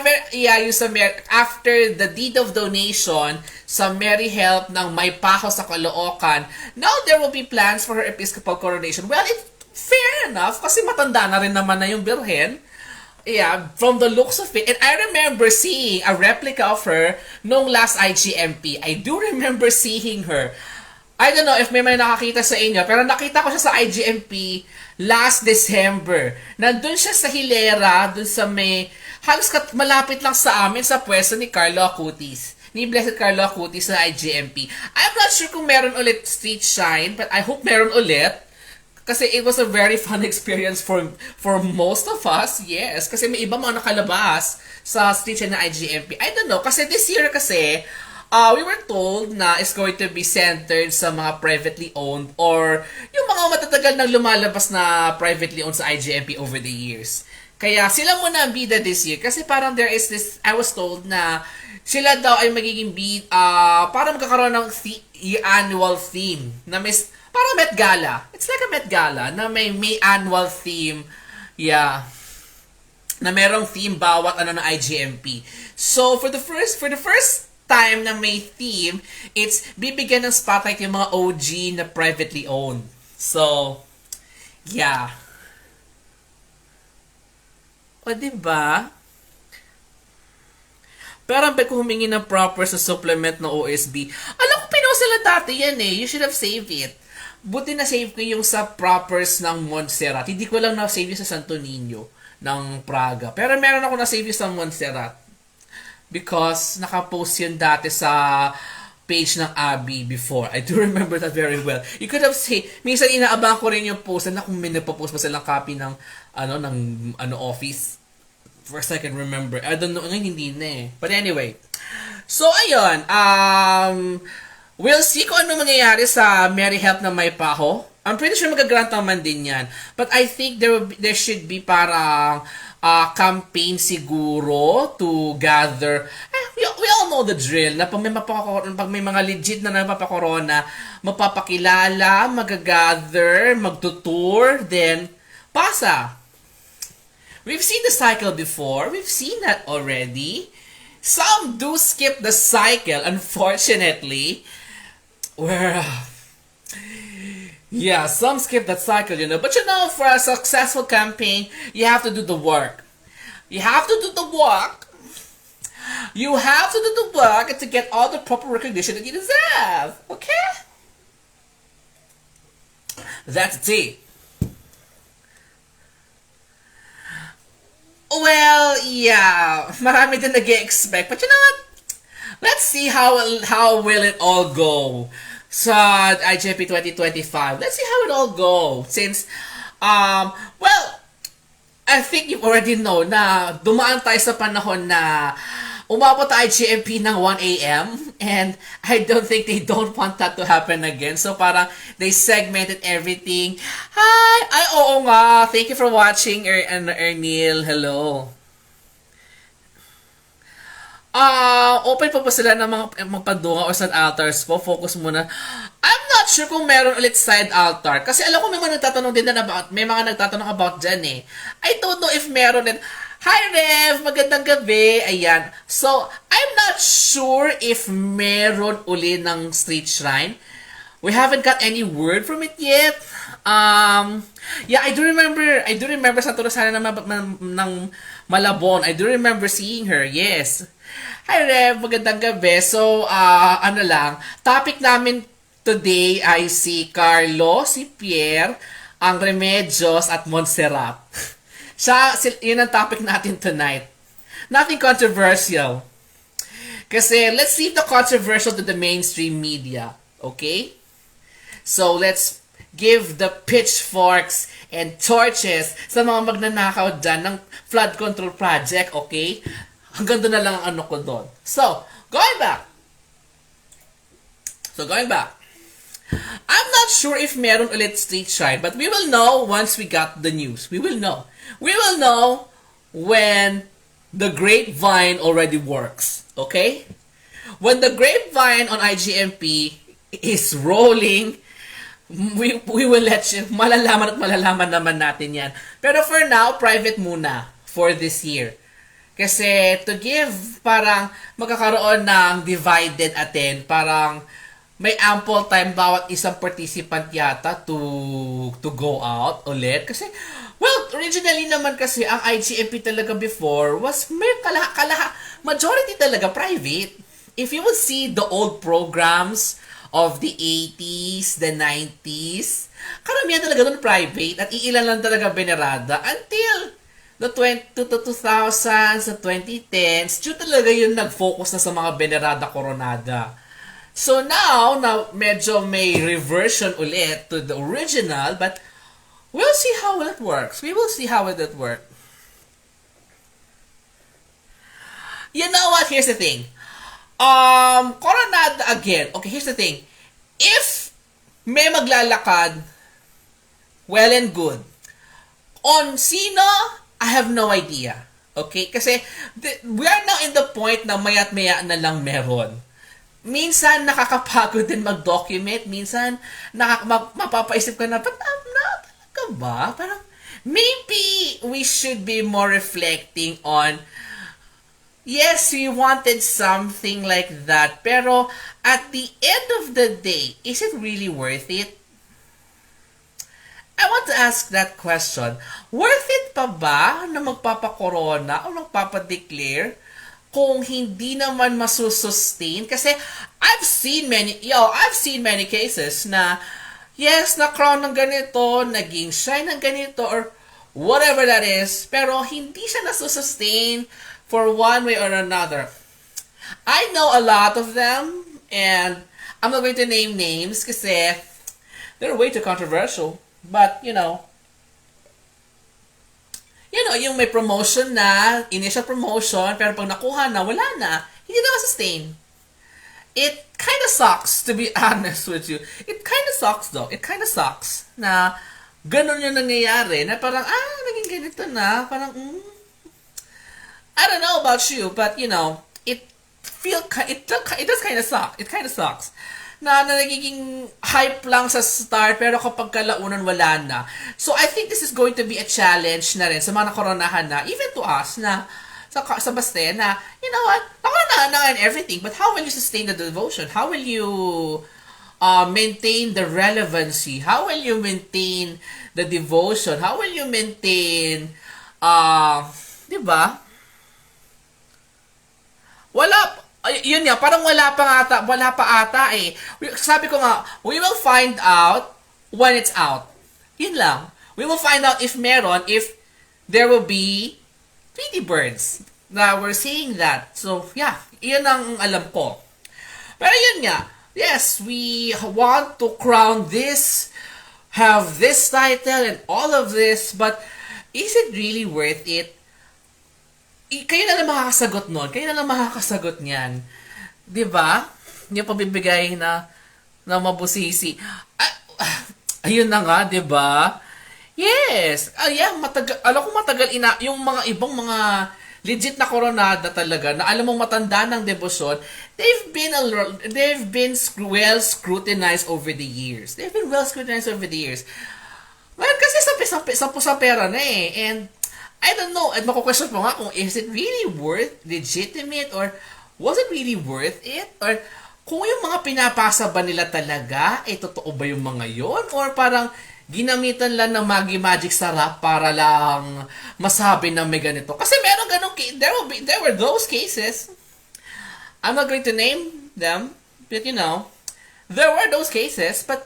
yung sa after the deed of donation sa Mary Help ng May Paho sa Caloocan, now there will be plans for her Episcopal coronation. Well, it's fair enough kasi matanda na rin naman na yung Birhen. Yeah, from the looks of it. And I remember seeing a replica of her nung last IGMP. I do remember seeing her. I don't know if may nakakita sa inyo, pero nakita ko siya sa IGMP last December. Nandun siya sa hilera, dun sa may, halos malapit lang sa amin sa pwesto ni Carlo Acutis. Ni Blessed Carlo Acutis sa IGMP. I'm not sure kung meron ulit Street Shine, but I hope meron ulit. Kasi it was a very fun experience for most of us, yes. Kasi may iba mga nakalabas sa Street Shine na IGMP. I don't know, kasi this year kasi, we were told na it's going to be centered sa mga privately owned or yung mga matatagal nang lumalabas na privately owned sa IGMP over the years. Kaya sila muna ang bida this year kasi parang there is this, I was told na sila daw ay magiging bida, parang magkakaroon ng annual theme na may, parang Met Gala. It's like a Met Gala na may annual theme. Yeah. Na merong theme bawat ng IGMP. So for the first time na may theme, it's bibigyan ng spotlight yung mga OG na privately owned. So, yeah. O, diba? Pero ang kung humingi ng proper sa supplement ng OSB, alam ko pinost sila dati yan eh. You should have saved it. Buti na save ko yung sa propers ng Montserrat. Hindi ko lang na-save yung sa Santo Niño ng Praga. Pero meron ako na-save yung sa Montserrat. Because nakapost yun dati sa page ng Abby before. I do remember that very well. You could have said, minsan inaabang ko rin yung post na kung may nagpo-post pa silang copy ng office. First I can remember. I don't know, ngayon hindi na eh. But anyway. So ayun, we'll see kung ano mangyayari sa Mary Help ng May Paho. I'm pretty sure magagrant naman din yan. But I think there should be parang campaign siguro to gather. We all know the drill na pag may mga legit na napapakorona, mapapakilala, magagather, magtutour, then pasa. We've seen the cycle before. We've seen that already. Some do skip the cycle, unfortunately. Yeah, some skip that cycle, you know. But you know, for a successful campaign, you have to do the work. You have to do the work. You have to do the work to get all the proper recognition that you deserve. Okay? That's it. Well, yeah. Marami din nag-expect. But you know what? Let's see how will it all go sa IGP 2025. Let's see how it all go. Since, well, I think you already know na dumaan tayo sa panahon na umabot ang IGMP ng 1 a.m. and I don't think they don't want that to happen again. So parang they segmented everything. Hi! Ay, oo nga. Thank you for watching, Ernil. Hello. Open pa sila ng mga magpadunga o side altars po? Focus muna. I'm not sure kung meron ulit side altar. Kasi alam ko may mga nagtatanong din na about, may mga nagtatanong about dyan eh. I don't know if meron din. Hi Rev! Magandang gabi! Ayan. So, I'm not sure if meron uli ng street shrine. We haven't got any word from it yet. Yeah, I do remember Santo Rosario ng Malabon. I do remember seeing her. Yes. Hi Rev, magandang gabi. So, ano lang, topic namin today ay si Carlo, si Pierre, ang Remedios at Montserrat. Yun ang topic natin tonight. Nothing controversial. Kasi let's leave the controversial to the mainstream media. Okay? So let's give the pitchforks and torches sa mga magnanakaw dyan ng flood control project, okay? Hanggang doon na lang ang ano ko doon. So, going back. I'm not sure if meron ulit street shine, but we will know once we got the news. We will know. We will know when the grapevine already works, okay? When the grapevine on IGMP is rolling, we will let you, malalaman naman natin yan. Pero for now, private muna for this year. Kasi to give, parang magkakaroon ng divided attend, parang may ample time bawat isang participant yata to go out ulit. Kasi, well, originally naman kasi ang IGMP talaga before was may majority talaga private. If you would see the old programs of the 80s, the 90s, karamihan talaga doon private at iilan lang talaga venerada until the 2000s, the 2010s, dito talaga yung nag-focus na sa mga venerada koronada. So now, medyo may reversion ulit to the original, but we'll see how it works. We will see how it works. You know what? Here's the thing. Coronada again. Okay, here's the thing. If may maglalakad, well and good. On sino, I have no idea. Okay? Kasi we are now in the point na maya't maya na lang meron. Minsan, nakakapagod din mag-document. Minsan, mapapaisip ka na, talaga ba? Parang, maybe we should be more reflecting on, yes, we wanted something like that. Pero, at the end of the day, is it really worth it? I want to ask that question. Worth it pa ba na magpapakorona o magpapadeclare kung hindi naman masusustain? Kasi, I've seen many cases na, yes, na-crown ng ganito, naging shine ng ganito, or whatever that is, pero hindi siya nasusustain for one way or another. I know a lot of them, and I'm not going to name names kasi they're way too controversial. But, yung may promotion na, initial promotion, pero pag nakuha na, wala na, hindi na sustain. It kind of sucks, to be honest with you. It kind of sucks though. It kind of sucks na ganun yung nangyayari, na parang, naging ganito na, parang, I don't know about you, but, it does kind of suck. It kind of sucks. Na nagiging hype lang sa start pero kapag kalaunan wala na. So I think this is going to be a challenge na rin sa mga nakoronahan na, even to us na sa Baste na, you know what, nakoronahan na and everything, but how will you sustain the devotion? How will you maintain the relevancy? How will you maintain the devotion? How will you maintain, di ba? Yun nga, parang wala pa ata eh. Sabi ko nga, we will find out when it's out. Yun lang. We will find out if there will be Tweety birds na we're seeing that. So, yeah, yun ang alam ko. Pero yun nga, yes, we want to crown this, have this title and all of this, but is it really worth it? Kayo na lang makakasagot nun. Kayo na lang makakasagot niyan. Diba? Yung pabibigay na mabusisi. Ayun na nga, diba? Yes. Alam ko matagal yung mga ibang mga legit na koronada talaga na alam mong matanda ng debosyon, they've been well scrutinized over the years. Well, kasi sampu sa pera na eh. And I don't know, at makukwestiyon po nga kung is it really legitimate or was it really worth it? Or kung yung mga pinapasa ba nila talaga, totoo ba yung mga yon? Or parang ginamitan lang ng magic sarap para lang masabi na may ganito. Kasi meron ganong, there were those cases. I'm not going to name them, but there were those cases, but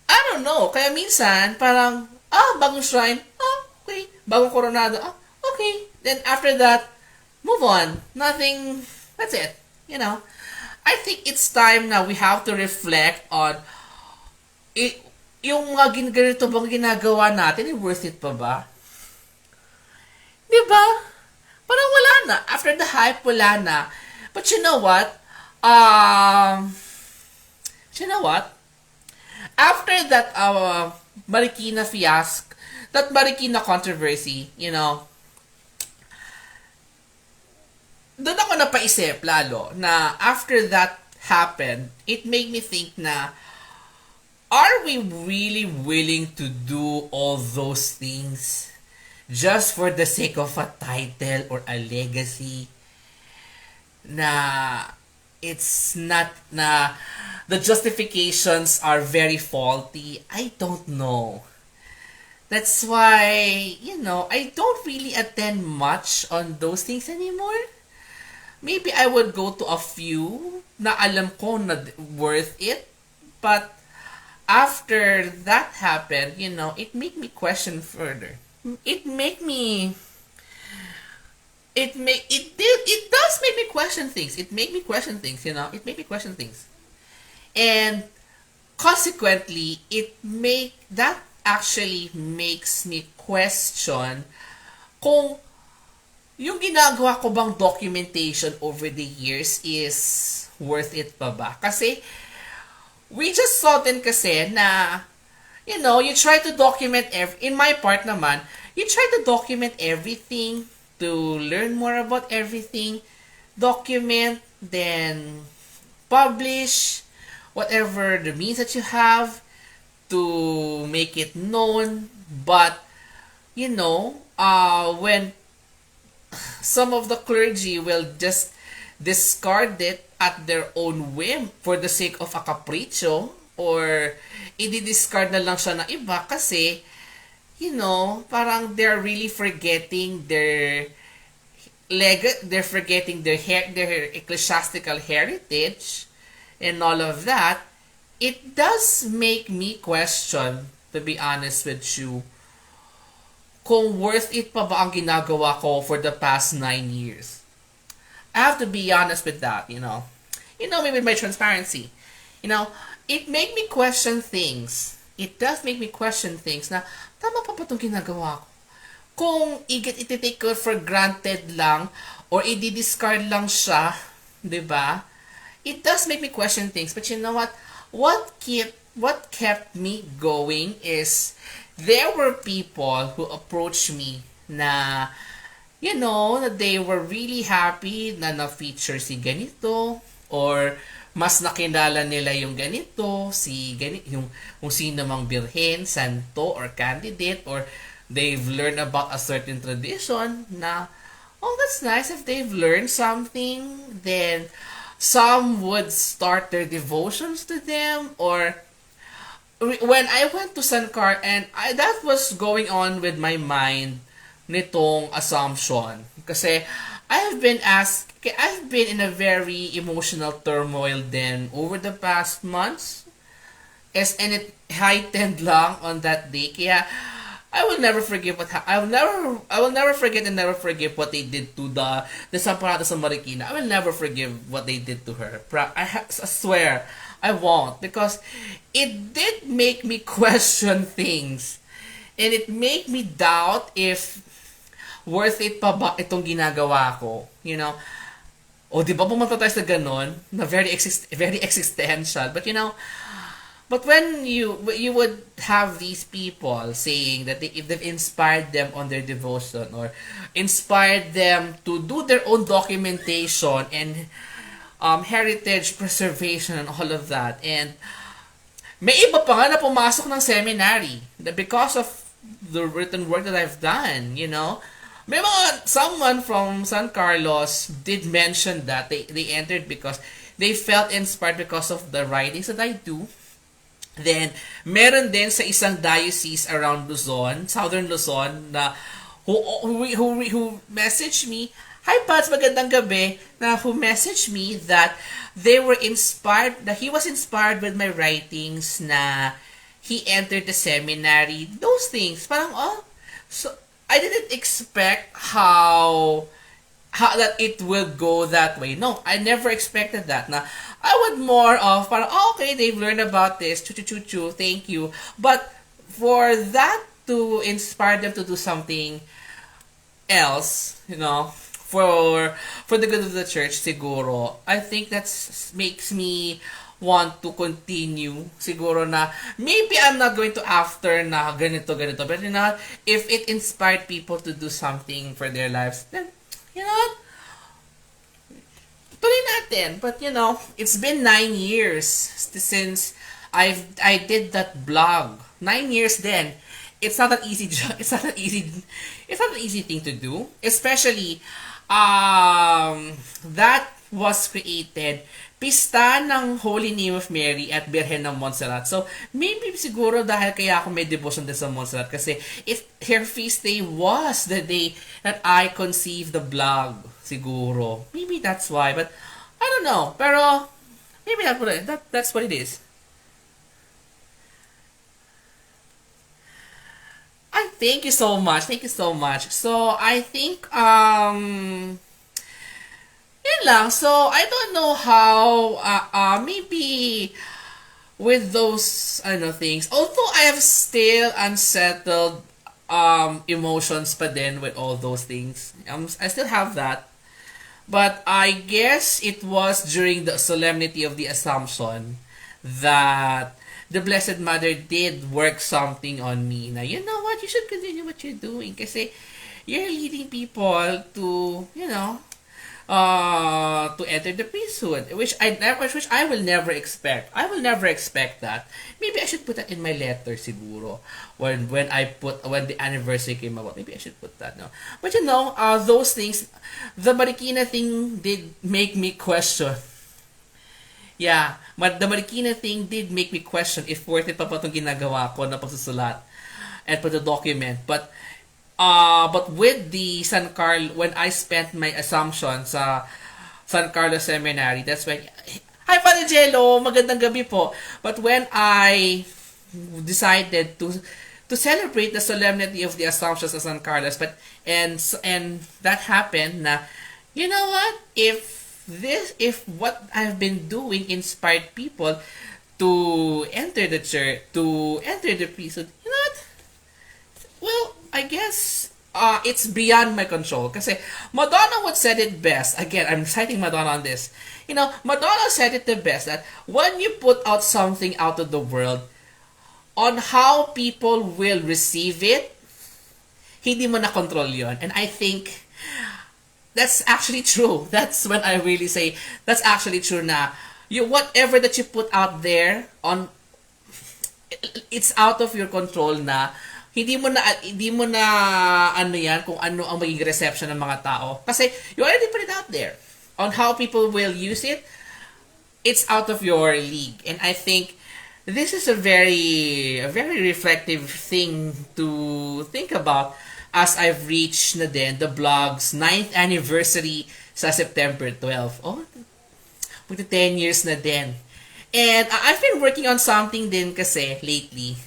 I don't know. Kaya minsan, parang, bagong shrine, okay. Bagong koronado, okay. Then after that, move on. Nothing, that's it. I think it's time na we have to reflect on yung mga ganito bang ginagawa natin, worth it pa ba? Diba? Parang wala na. After the hype, wala na. But you know what? After that Marikina fiasco, that Marikina controversy, doon ako napaisip lalo na after that happened, it made me think na, are we really willing to do all those things just for the sake of a title or a legacy na it's not, na the justifications are very faulty? I don't know. That's why, I don't really attend much on those things anymore. Maybe I would go to a few na alam ko na worth it. But after that happened, it made me question further. It does make me question things. It made me question things, It made me question things. And consequently, that actually makes me question kung yung ginagawa ko bang documentation over the years is worth it pa ba? Kasi, we just saw din kasi na, you try to document in my part naman, you try to document everything, to learn more about everything, document, then publish, whatever the means that you have to make it known. But, when some of the clergy will just discard it at their own whim for the sake of a capriccio, or i-discard na lang siya ng iba kasi, parang they're really forgetting they're forgetting their ecclesiastical heritage and all of that. It does make me question, to be honest with you, kung worth it pa ba ang ginagawa ko for the past 9 years. I have to be honest with that, me with my transparency. It made me question things. It does make me question things na, tama pa ba itong ginagawa ko? Kung i-take ko for granted lang, or i-discard lang siya, diba? It does make me question things. But you know what? What kept me going is, there were people who approached me na, na they were really happy na na-feature si ganito, or mas nakilala nila yung ganito, yung kung sino mang birhen, santo, or candidate, or they've learned about a certain tradition na, that's nice. If they've learned something, then some would start their devotions to them, or when I went to San Car, and that was going on with my mind nitong assumption. Kasi I've been in a very emotional turmoil then over the past months. And it heightened lang on that day. Kaya I will never forgive I will never forget and never forgive what they did to the Samparada sa Marikina. I will never forgive what they did to her. I swear I won't, because it did make me question things, and it made me doubt if worth it pa ba itong ginagawa ko, O di ba pumunta tayo sa ganon na very existential, but when you would have these people saying that if they've inspired them on their devotion, or inspired them to do their own documentation and heritage preservation and all of that. And may iba pa nga na pumasok ng seminary because of the written work that I've done, May someone from San Carlos did mention that they entered because they felt inspired because of the writings that I do. Then, meron din sa isang diocese around Luzon, Southern Luzon, na who messaged me, "Hi Pats, magandang gabi," na who messaged me that they were inspired, that he was inspired with my writings, na he entered the seminary, those things. Parang, oh, so, I didn't expect how that it will go that way. No, I never expected that. Na I would more of parang, oh, okay, they've learned about this. Choo choo choo choo. Thank you. But for that to inspire them to do something else, for the good of the church, siguro, I think that's makes me want to continue. Siguro na maybe I'm not going to after na ganito ganito, but if it inspired people to do something for their lives, then you know what? Tuloy natin. But it's been 9 years since I did that blog. 9 years then. It's not an easy job. It's not an easy thing to do. Especially that was created pista ng Holy Name of Mary at Birhen ng Montserrat. So, maybe siguro dahil kaya ako may devotion din sa Montserrat kasi her feast day was the day that I conceived the blog, siguro. Maybe that's why, but I don't know. Pero, maybe that's what it is. I thank you so much. Thank you so much. So, I think, yun lang. So, I don't know how, maybe with those, things. Although I have still unsettled emotions pa din with all those things. I still have that. But I guess it was during the solemnity of the Assumption that the Blessed Mother did work something on me. Na, you know what? You should continue what you're doing. Kasi you're leading people to, to enter the priesthood, which I will never expect. I will never expect that. Maybe I should put that in my letter, siguro. When the anniversary came about, maybe I should put that. No, but those things, the Marikina thing did make me question. Yeah, but the Marikina thing did make me question if worth it pa itong ginagawa ko na pagsusulat and put the document. But with the San Carlos, when I spent my Assumption sa San Carlos Seminary, that's when, hi Father Jello, magandang gabi po. But when I decided to celebrate the solemnity of the Assumption sa San Carlos, and that happened na, you know what? If what I've been doing inspired people to enter the church, to enter the priesthood, you know what? Well, I guess it's beyond my control. Kasi Madonna would said it best. Again, I'm citing Madonna on this. Madonna said it the best that when you put out something out of the world, on how people will receive it, hindi mo na control yon. And I think that's actually true. That's when I really say that's actually true na whatever that you put out there it's out of your control na hindi mo na ano yan kung ano ang magiging reception ng mga tao kasi you already put it out there on how people will use it. It's out of your league, and I think this is a very reflective thing to think about as I've reached na din the blog's 9th anniversary sa September 12. Oh, magta 10 years na din. And I've been working on something din kasi lately.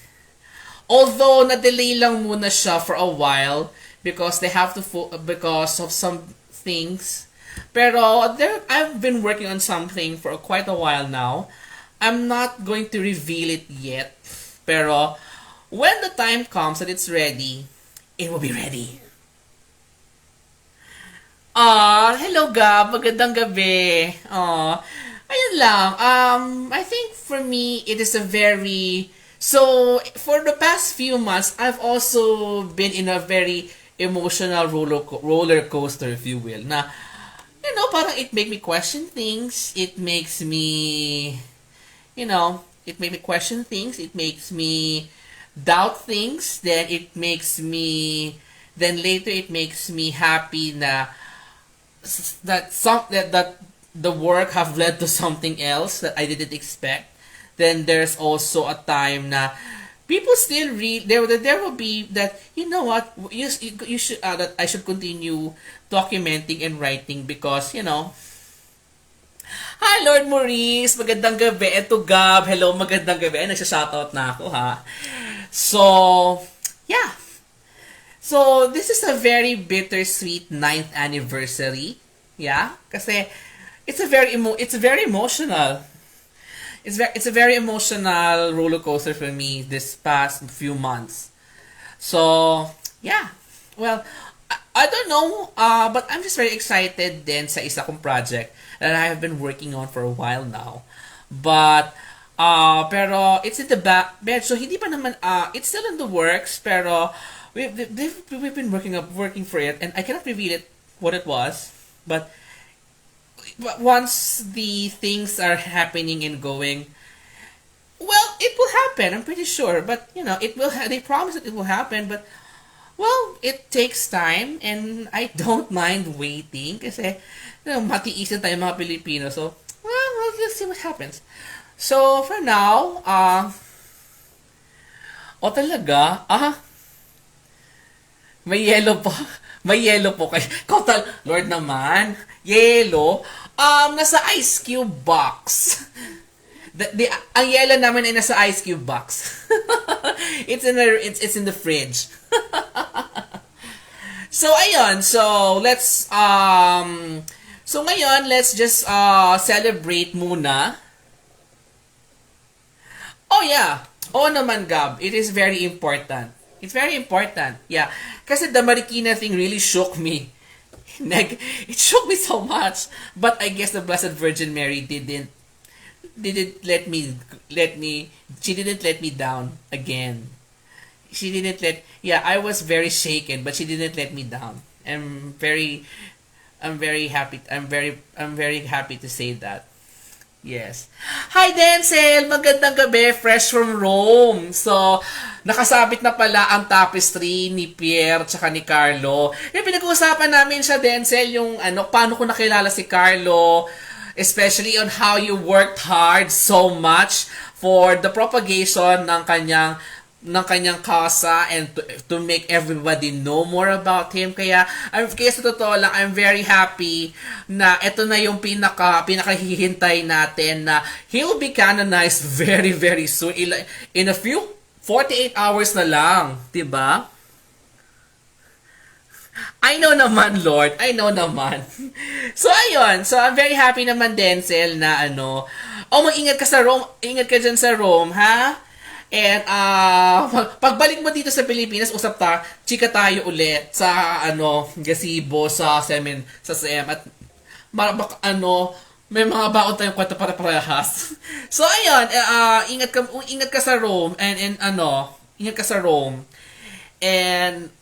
Although na-delay lang muna siya for a while because because of some things. Pero I've been working on something for quite a while now. I'm not going to reveal it yet. Pero when the time comes that it's ready, it will be ready. Hello Gab, magandang gabi. Ayun lang. I think for me, it is a very... So, for the past few months, I've also been in a very emotional roller coaster, if you will. Na, parang it makes me question things. It makes me, it makes me question things. It makes me doubt things. Then later it makes me happy na that the work have led to something else that I didn't expect. Then there's also a time na people still read. There will be that, you know what, you should that I should continue documenting and writing because, you know. Hi Lord Maurice, magandang gabi. Eto Gab, hello, magandang gabi. Ay, nagsha-shoutout na ako ha. So, yeah. So, this is a very bittersweet 9th anniversary. Yeah, kasi it's very emotional. It's a very emotional roller coaster for me this past few months. So, yeah. Well, I don't know, but I'm just very excited din sa isa kong project that I have been working on for a while now. But, pero it's in the back, so hindi pa naman, it's still in the works, pero we've been working for it, and I cannot reveal it, what it was, but once the things are happening and going, well, it will happen, I'm pretty sure, but, you know, it will, they promise that it will happen, but, well, it takes time, and I don't mind waiting, kasi, you know, matiisin tayo mga Pilipino, so, well, let's see what happens. So, for now, talaga, may yellow po, may yellow po kay, total, Lord naman, yellow, nasa ice cube box. Ang yellow naman ay nasa ice cube box. it's in the fridge. So ayun, so ngayon let's just celebrate muna. Oh yeah. Oh naman Gab, it is very important. It's very important. Yeah. Kasi the Marikina thing really shook me. It shook me so much. But I guess the Blessed Virgin Mary didn't let me she didn't let me down again. I was very shaken, but she didn't let me down. I'm very happy. I'm very happy to say that. Yes. Hi Denzel, magandang gabi, fresh from Rome. So, nakasabit na pala ang tapestry ni Pierre tsaka ni Carlo. Yung pinag-uusapan namin siya, Denzel, yung paano ko nakilala si Carlo, especially on how you worked hard so much for the propagation ng kanyang kasa and to make everybody know more about him. Kaya sa totoo lang, I'm very happy na ito na yung pinakahihintay natin na he'll be canonized very, very soon. In a few 48 hours na lang, diba? I know naman, Lord. I know naman. So, ayun. So, I'm very happy naman, Denzel, na mag-ingat ka sa Rome. Ingat ka dyan sa Rome, ha? And, pagbalik mo dito sa Pilipinas, chika tayo ulit sa, gazebo, sa SEM, at, may mga baon tayong kwento para parehas. So, ayun, ingat ka sa Rome, ingat ka sa Rome. And,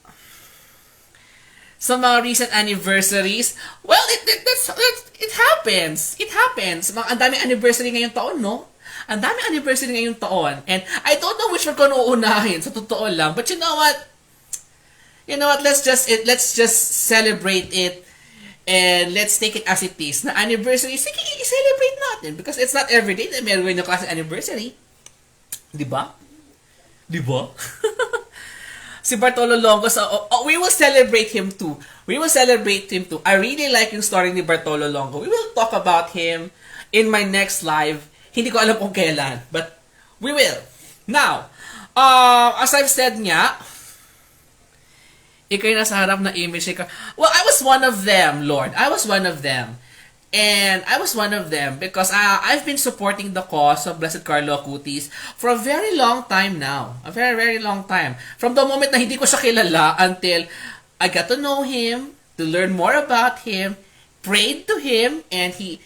sa mga recent anniversaries, well, it happens. It happens. Ang daming anniversary ngayong taon, no? Ang daming anniversary ngayong taon. And I don't know which one ko uunahin, sa totoo lang. But you know what? Let's just celebrate it. And let's take it as it is. Na anniversary, sige, i-celebrate natin. Because it's not every day na meron yung klase anniversary. Diba? Diba? Si Bartolo Longo, we will celebrate him too. I really like yung story ni Bartolo Longo. We will talk about him in my next live. Hindi ko alam kung kailan, but we will. Now, as I've said nga, ikay nasa harap na image. Well, I was one of them, Lord. I was one of them. And I was one of them because I've been supporting the cause of Blessed Carlo Acutis for a very long time now. A very, very long time. From the moment na hindi ko siya kilala until I got to know him, to learn more about him, prayed to him, and he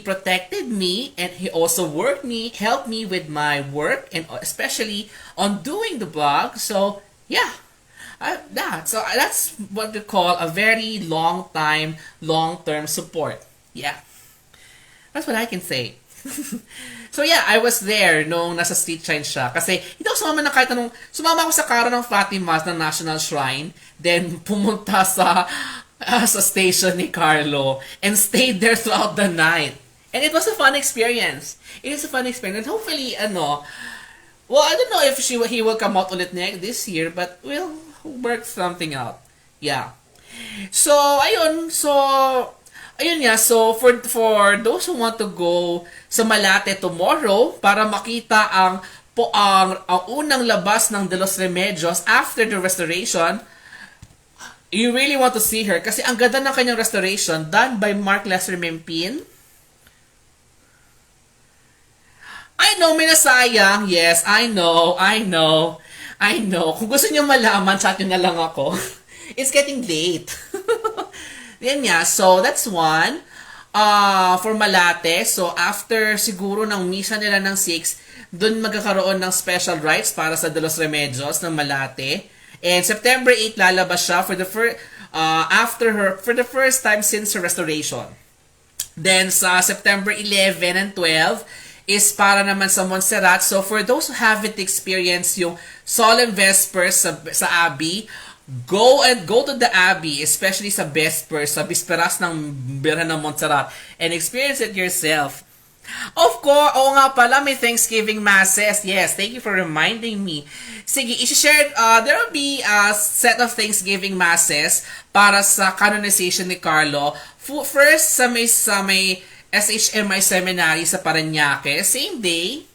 protected me, and he also helped me with my work, and especially on doing the blog. So, yeah. So that's what we call a very long-term support. Yeah. That's what I can say. So yeah, I was there nung nasa street shrine siya. Kasi hindi ako sumama na kahit anong, sumama ako sa karo ng Fatimas ng National Shrine. Then pumunta sa, sa station ni Carlo and stayed there throughout the night. And it was a fun experience. It is a fun experience. And hopefully, well, I don't know if he will come out ulit this year, but we'll work something out. Yeah. So, ayun nga. So, for those who want to go sa Malate tomorrow para makita ang unang labas ng De Los Remedios after the restoration, you really want to see her kasi ang ganda ng kanyang restoration done by Mark Lester Mempin. I know, may nasayang. Yes, I know. Kung gusto niyo malaman, chat nyo na lang ako. It's getting late. Yan nga. So, that's one. For Malate. So, after siguro ng misa nila ng 6, dun magkakaroon ng special rights para sa De Los Remedios ng Malate. And September 8, lalabas siya for the first time since her restoration. Then, sa September 11 and 12, is para naman sa Montserrat. So, for those who haven't experienced yung Solemn Vespers sa Abbey, go to the Abbey, especially sa Vespers, sa Bisperas ng Birhen ng Montserrat, and experience it yourself. Of course, oo nga pala, may Thanksgiving Masses. Yes, thank you for reminding me. Sige, i-share, there will be a set of Thanksgiving Masses para sa canonization ni Carlo. First, sa may SHMI Seminary sa Parañaque, same day,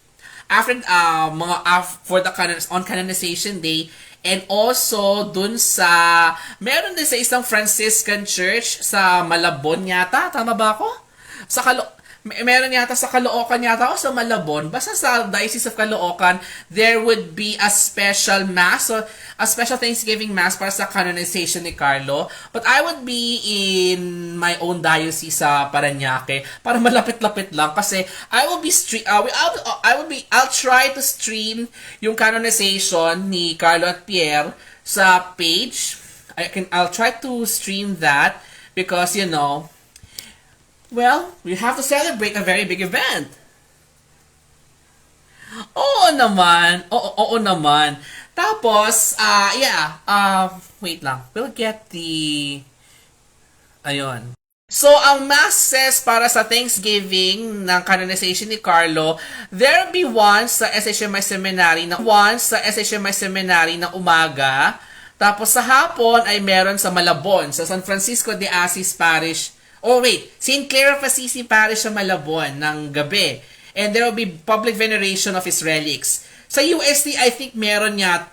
for the canonization day, and also dun meron din sa isang Franciscan church sa Malabon yata, tama ba ako? Meron yata sa Caloocan yata o sa Malabon. Basta sa Diocese of Caloocan, there would be a special mass, so a special Thanksgiving mass para sa canonization ni Carlo. But I would be in my own diocese sa Parañaque para malapit-lapit lang kasi I'll try to stream yung canonization ni Carlo at Pierre sa page. I'll try to stream that because well, we have to celebrate a very big event. Oo naman. Tapos, wait lang. We'll get ayun. So, ang masses para sa Thanksgiving ng canonization ni Carlo, there'll be one sa SHMI Seminary ng umaga. Tapos sa hapon ay meron sa Malabon, sa San Francisco de Assis Parish. St. Clair of Assisi Parish sa Malabon ng gabi. And there will be public veneration of his relics. Sa UST, I think meron niya.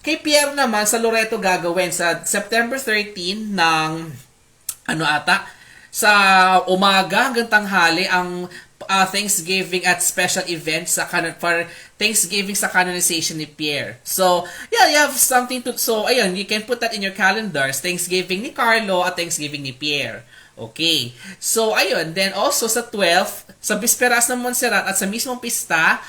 Kay Pierre naman, sa Loreto gagawin. Sa September 13 ng, sa umaga hanggang tanghali, ang Thanksgiving at special event for Thanksgiving sa canonization ni Pierre. So, yeah, you have something so, ayun, you can put that in your calendars. Thanksgiving ni Carlo at Thanksgiving ni Pierre. Okay. So, ayun. Then also sa 12th, sa Bisperas ng Montserrat at sa mismong pista,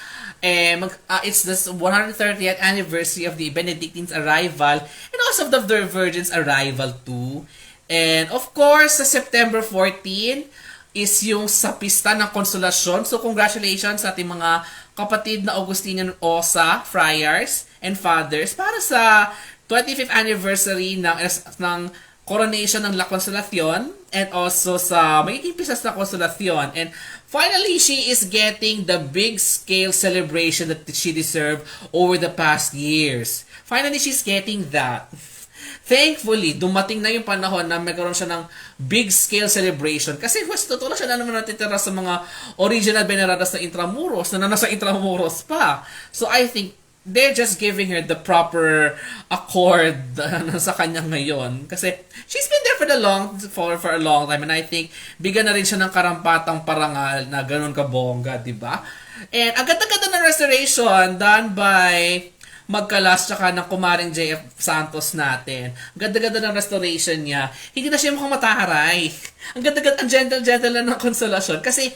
it's the 130th anniversary of the Benedictines' arrival and also of the Virgin's arrival too. And of course, sa September 14 is yung sa pista ng Konsolasyon. So, congratulations sa ating mga kapatid na Augustinian Osa, friars, and fathers para sa 25th anniversary ng coronation ng La Consolacion and also sa magiging pisas na Consolacion. And finally, she is getting the big scale celebration that she deserved over the past years. Finally, she's getting that. Thankfully, dumating na yung panahon na magkaroon siya ng big scale celebration. Kasi totoo siya na naman natitira sa mga original veneradas na Intramuros, na nasa Intramuros pa. So I think they're just giving her the proper accord sa kanya ngayon. Kasi she's been there for a long time. And I think bigyan na rin siya ng karampatang parangal na ganun kabongga, di ba? And ang ganda-ganda ng restoration done by Magkalas tsaka ng kumaring JF Santos natin. Ang ganda-ganda ng restoration niya. Hindi na siya mukhang mataharay. Ang ganda-ganda, ang gentle lang ng Konsolasyon. Kasi,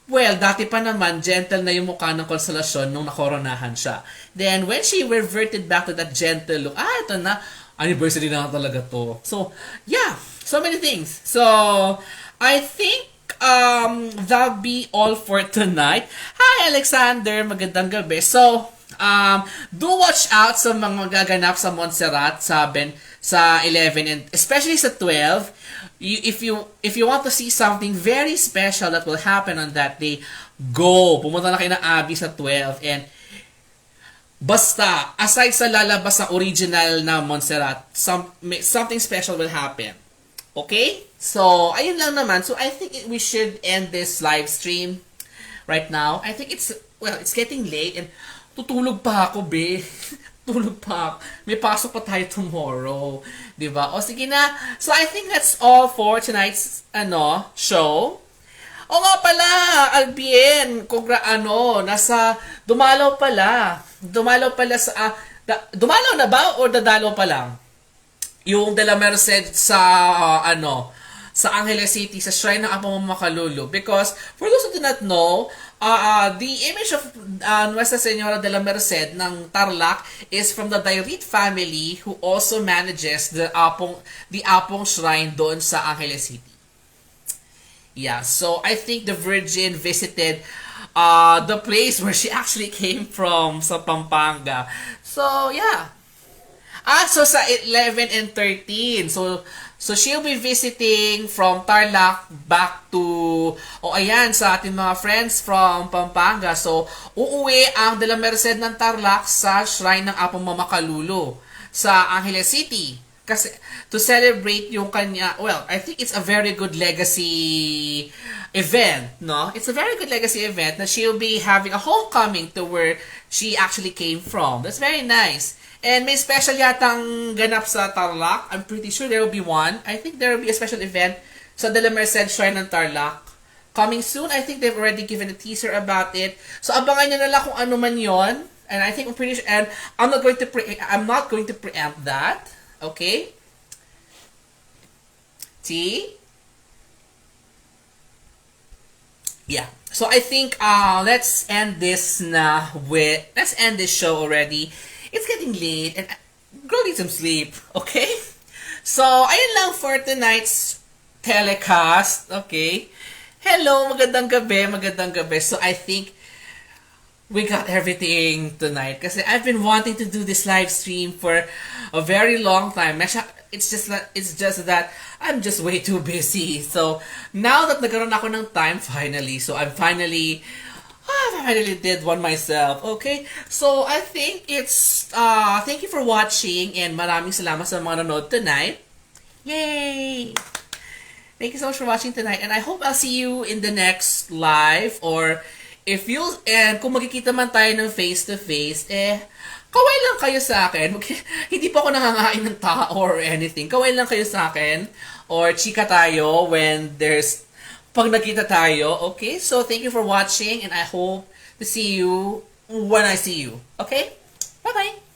well, dati pa naman, gentle na yung mukha ng Konsolasyon nung nakoronahan siya. Then, when she reverted back to that gentle look, ito na, anniversary na talaga to. So, yeah, so many things. So, I think, that'll be all for tonight. Hi, Alexander. Magandang gabi. So, do watch out sa mga gaganap sa Montserrat, sa 11 and especially sa 12. If you want to see something very special that will happen on that day, pumunta na kayo ng Abby sa 12. And basta, aside sa lalabas sa original na Montserrat, something special will happen. Okay? So, ayun lang naman. So, I think we should end this live stream right now. I think it's getting late and tutulog pa ako, be. Tulog pa ako. May pasok pa tayo tomorrow. Diba? O, sige na. So, I think that's all for tonight's, show. O nga pala, Albien, dumalaw pala. Dumalaw pala sa, dumalaw na ba or dadalaw pa lang? Yung De La Merced sa, sa Angeles City, sa Shrine ng Apo Mamakalulu. Because, for those who do not know, the image of Nuestra Señora de la Merced ng Tarlac is from the Dairit family who also manages the Apong Shrine doon sa Angeles City. Yeah, so I think the Virgin visited the place where she actually came from sa Pampanga. So, yeah. So sa 11 and 13. So she'll be visiting from Tarlac back to, ayan, sa ating mga friends from Pampanga. So, uuwi ang De La Merced ng Tarlac sa Shrine ng Apong Mamakalulu sa Angeles City. Kasi, to celebrate yung kanya, I think it's a very good legacy event, no? It's a very good legacy event that she'll be having a homecoming to where she actually came from. That's very nice. And may special yatang ganap sa Tarlac. I'm pretty sure there will be one. I think there will be a special event sa De La Merced Shrine ng Tarlac. Coming soon. I think they've already given a teaser about it. So abangan nyo na lang kung ano man yon. And I think I'm pretty sure, and I'm not going to preempt that. Okay? T? Yeah. So I think let's end this show already. It's getting late and go need some sleep, okay? So, ayun lang for tonight's telecast, okay? Hello, magandang gabi. So, I think we got everything tonight kasi I've been wanting to do this live stream for a very long time. It's just that I'm just way too busy. So, now that nagkaroon ako ng time finally, so I finally did one myself. Okay? So, I think it's, thank you for watching and maraming salamat sa mga nanood tonight. Yay! Thank you so much for watching tonight and I hope I'll see you in the next live or and kung magkikita man tayo ng face-to-face, kaway lang kayo sa akin. Hindi pa ako nangangain ng tao or anything. Kaway lang kayo sa akin or chika tayo pag nakita tayo, okay? So, thank you for watching and I hope to see you when I see you. Okay? Bye-bye!